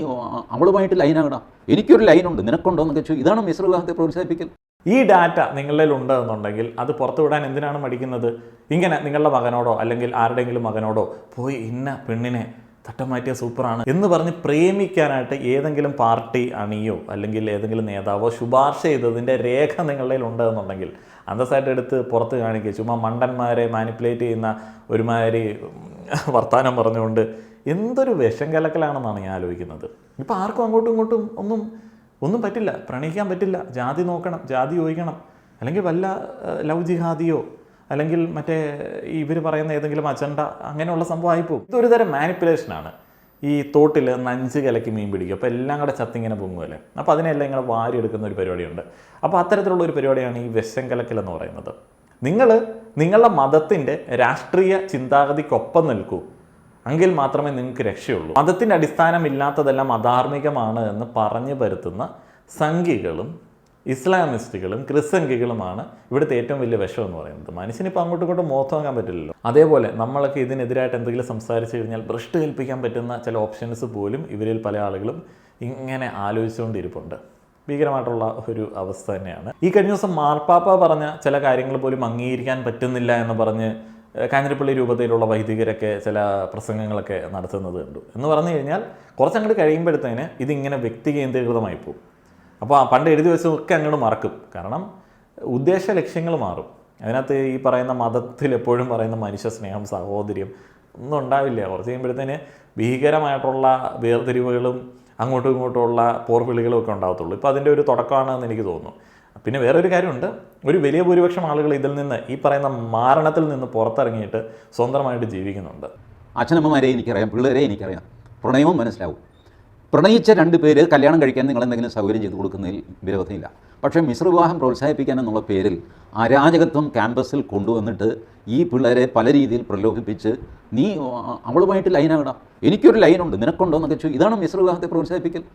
അവളുമായിട്ട് ലൈനാകണം, എനിക്കൊരു ലൈനുണ്ട്, നിനക്കുണ്ടോ എന്നൊക്കെ ചോദിച്ചു. ഇതാണ് മിശ്ര വിവാഹത്തെ പ്രോത്സാഹിപ്പിക്കൽ. ഈ ഡാറ്റ നിങ്ങളിൽ ഉണ്ട് എന്നുണ്ടെങ്കിൽ അത് പുറത്തുവിടാൻ എന്തിനാണ് മടിക്കുന്നത്? ഇങ്ങനെ നിങ്ങളുടെ മകനോടോ അല്ലെങ്കിൽ ആരുടെയെങ്കിലും മകനോടോ പോയി ഇന്ന പെണ്ണിനെ തട്ടം മാറ്റിയ സൂപ്പറാണ് എന്ന് പറഞ്ഞ് പ്രേമിക്കാനായിട്ട് ഏതെങ്കിലും പാർട്ടി അണിയോ അല്ലെങ്കിൽ ഏതെങ്കിലും നേതാവോ ശുപാർശ ചെയ്തതിൻ്റെ രേഖ നിങ്ങളുടെ ഉണ്ട് എന്നുണ്ടെങ്കിൽ അന്തസ്സായിട്ട് എടുത്ത് പുറത്ത് കാണിക്കുക. ചുമ്മാ മണ്ടന്മാരെ മാനിപ്പുലേറ്റ് ചെയ്യുന്ന ഒരുമാതിരി വർത്തമാനം പറഞ്ഞുകൊണ്ട് എന്തൊരു വിഷം കലക്കലാണെന്നാണ് ഞാൻ ആലോചിക്കുന്നത്. ഇപ്പം ആർക്കും അങ്ങോട്ടും ഇങ്ങോട്ടും ഒന്നും പറ്റില്ല, പ്രണയിക്കാൻ പറ്റില്ല, ജാതി നോക്കണം, ജാതി ചോദിക്കണം, അല്ലെങ്കിൽ വല്ല ലവ് ജിഹാദിയോ അല്ലെങ്കിൽ മറ്റേ ഇവർ പറയുന്ന ഏതെങ്കിലും അജണ്ട അങ്ങനെയുള്ള സംഭവം ആയിപ്പോവും. ഇതൊരു തരം മാനിപ്പുലേഷനാണ്. ഈ തോട്ടിൽ നഞ്ച് കലക്കി മീൻ പിടിക്കും, അപ്പോൾ എല്ലാം കൂടെ ചത്തിങ്ങനെ പൊങ്ങുമല്ലേ, അപ്പോൾ അതിനെല്ലാം ഇങ്ങനെ വാരിയെടുക്കുന്ന ഒരു പരിപാടിയുണ്ട്. അപ്പോൾ അത്തരത്തിലുള്ള ഒരു പരിപാടിയാണ് ഈ വിഷം കലക്കൽ എന്ന് പറയുന്നത്. നിങ്ങൾ നിങ്ങളുടെ മതത്തിൻ്റെ രാഷ്ട്രീയ ചിന്താഗതിക്കൊപ്പം നിൽക്കൂ, എങ്കിൽ മാത്രമേ നിങ്ങൾക്ക് രക്ഷയുള്ളൂ. മതത്തിൻ്റെ അടിസ്ഥാനമില്ലാത്തതെല്ലാം അധാർമികമാണ് എന്ന് പറഞ്ഞു പരത്തുന്ന സംഘികളും ഇസ്ലാമിസ്റ്റുകളും ക്രിസ്സംഖികളുമാണ് ഇവിടുത്തെ ഏറ്റവും വലിയ വിഷം എന്ന് പറയുന്നത്. മനുഷ്യനിപ്പോൾ അങ്ങോട്ടും ഇങ്ങോട്ടും മോത്ത് വാങ്ങാൻ പറ്റില്ലല്ലോ. അതേപോലെ നമ്മളൊക്കെ ഇതിനെതിരായിട്ട് എന്തെങ്കിലും സംസാരിച്ച് കഴിഞ്ഞാൽ ഭ്രഷ്ട് കൽപ്പിക്കാൻ പറ്റുന്ന ചില ഓപ്ഷൻസ് പോലും ഇവരിൽ പല ആളുകളും ഇങ്ങനെ ആലോചിച്ചുകൊണ്ടിരിപ്പുണ്ട്. ഭീകരമായിട്ടുള്ള ഒരു അവസ്ഥ തന്നെയാണ്. ഈ കഴിഞ്ഞ ദിവസം മാർപ്പാപ്പ പറഞ്ഞ ചില കാര്യങ്ങൾ പോലും അംഗീകരിക്കാൻ പറ്റുന്നില്ല എന്ന് പറഞ്ഞ് കാഞ്ഞിരപ്പള്ളി രൂപതയിലുള്ള വൈദികരൊക്കെ ചില പ്രസംഗങ്ങളൊക്കെ നടത്തുന്നത് കണ്ടു. എന്ന് പറഞ്ഞു കഴിഞ്ഞാൽ കുറച്ചങ്ങോട്ട് കഴിയുമ്പോഴത്തേന് ഇതിങ്ങനെ വ്യക്തി കേന്ദ്രീകൃതമായി പോകും. അപ്പോൾ പണ്ട് എഴുതി വെച്ചതൊക്കെ അങ്ങോട്ട് മറക്കും. കാരണം ഉദ്ദേശ ലക്ഷ്യങ്ങൾ മാറും. അതിനകത്ത് ഈ പറയുന്ന മതത്തിൽ എപ്പോഴും പറയുന്ന മനുഷ്യ സ്നേഹം, സഹോദര്യം ഒന്നും ഉണ്ടാവില്ല. കുറച്ച് കഴിയുമ്പോഴത്തേന് ഭീകരമായിട്ടുള്ള വേർതിരിവുകളും അങ്ങോട്ടും ഇങ്ങോട്ടുമുള്ള പോർവിളികളും ഒക്കെ ഉണ്ടാകത്തുള്ളൂ. ഇപ്പോൾ അതിൻ്റെ ഒരു തുടക്കമാണെന്ന് എനിക്ക് തോന്നുന്നു. പിന്നെ വേറൊരു കാര്യമുണ്ട്, ഒരു വലിയ ഭൂരിപക്ഷം ആളുകൾ ഇതിൽ നിന്ന്, ഈ പറയുന്ന മാരണത്തിൽ നിന്ന് പുറത്തിറങ്ങിയിട്ട് സ്വന്തമായിട്ട് ജീവിക്കുന്നുണ്ട്. അച്ഛനമ്മമാരെ എനിക്കറിയാം, പിള്ളേരെ എനിക്കറിയാം, പ്രണയവും മനസ്സിലാവും. പ്രണയിച്ച രണ്ട് പേര് കല്യാണം കഴിക്കാൻ നിങ്ങൾ എന്തെങ്കിലും സൗകര്യം ചെയ്ത് കൊടുക്കുന്നതിൽ വിരോധമില്ല. പക്ഷേ മിശ്ര വിവാഹം പ്രോത്സാഹിപ്പിക്കാൻ എന്നുള്ള പേരിൽ അരാജകത്വം ക്യാമ്പസിൽ കൊണ്ടുവന്നിട്ട് ഈ പിള്ളേരെ പല രീതിയിൽ പ്രലോഭിപ്പിച്ച് നീ അവളുമായിട്ട് ലൈനാകണം, എനിക്കൊരു ലൈനുണ്ട്, നിനക്കുണ്ടോ എന്നൊക്കെ ചോദിച്ചു. ഇതാണ് മിശ്ര വിവാഹത്തെ പ്രോത്സാഹിപ്പിക്കൽ.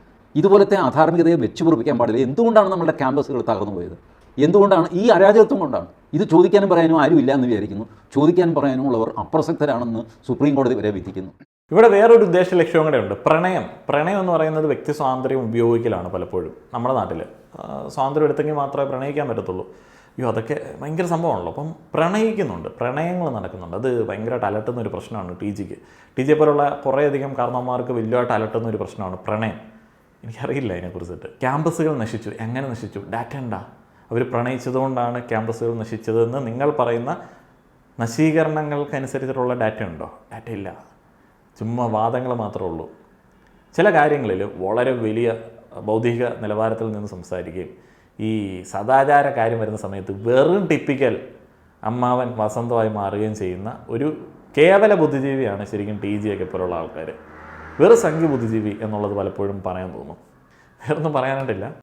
ഇതുപോലത്തെ അധാർമികതയെ വെച്ച് പൊറിപ്പിക്കാൻ പാടില്ല. എന്തുകൊണ്ടാണ് നമ്മുടെ ക്യാമ്പസുകൾ തകർന്നു പോയത്? എന്തുകൊണ്ടാണ്? ഈ അരാജകത്വം കൊണ്ടാണ്. ഇത് ചോദിക്കാനും പറയാനും ആരും ഇല്ല എന്ന് വിചാരിക്കുന്നു. ചോദിക്കാനും പറയാനും ഉള്ളവർ അപ്രസക്തരാണെന്ന് സുപ്രീം കോടതി വരെ വിധിക്കുന്നു. ഇവിടെ വേറൊരു ഉദ്ദേശ ലക്ഷ്യവും കൂടെ ഉണ്ട്. പ്രണയം എന്ന് പറയുന്നത് വ്യക്തി സ്വാതന്ത്ര്യം ഉപയോഗിക്കലാണ് പലപ്പോഴും നമ്മുടെ നാട്ടിൽ. സ്വാതന്ത്ര്യം എടുത്തെങ്കിൽ മാത്രമേ പ്രണയിക്കാൻ പറ്റത്തുള്ളൂ. അയ്യോ, അതൊക്കെ ഭയങ്കര സംഭവമാണല്ലോ. അപ്പം പ്രണയിക്കുന്നുണ്ട്, പ്രണയങ്ങൾ നടക്കുന്നുണ്ട്. അത് ഭയങ്കരമായിട്ട് അലട്ടുന്ന ഒരു പ്രശ്നമാണ് ടി ജിയെ പോലുള്ള കുറേയധികം കാരണവന്മാർക്ക് വലിയതായിട്ട് അലട്ടുന്ന ഒരു പ്രശ്നമാണ് പ്രണയം. എനിക്കറിയില്ല അതിനെക്കുറിച്ചിട്ട്. ക്യാമ്പസുകൾ നശിച്ചു. എങ്ങനെ നശിച്ചു? ഡാറ്റ ഉണ്ടാ? അവർ പ്രണയിച്ചതുകൊണ്ടാണ് ക്യാമ്പസുകൾ നശിച്ചതെന്ന് നിങ്ങൾ പറയുന്ന നശീകരണങ്ങൾക്കനുസരിച്ചിട്ടുള്ള ഡാറ്റ ഉണ്ടോ? ഡാറ്റ ഇല്ല. ചുമ്മാ വാദങ്ങൾ മാത്രമേ ഉള്ളൂ. ചില കാര്യങ്ങളിൽ വളരെ വലിയ ബൗദ്ധിക നിലവാരത്തിൽ നിന്ന് സംസാരിക്കുകയും ഈ സദാചാര കാര്യം വരുന്ന സമയത്ത് വെറും ടിപ്പിക്കൽ അമ്മാവൻ വസന്തമായി മാറുകയും ചെയ്യുന്ന ഒരു കേവല ബുദ്ധിജീവിയാണ് ശരിക്കും ടി ജിയൊക്കെ പോലുള്ള ആൾക്കാർ. വെറും സംഖ്യ ബുദ്ധിജീവി എന്നുള്ളത് പലപ്പോഴും പറയാൻ തോന്നും. വേറൊന്നും പറയാനായിട്ടില്ല.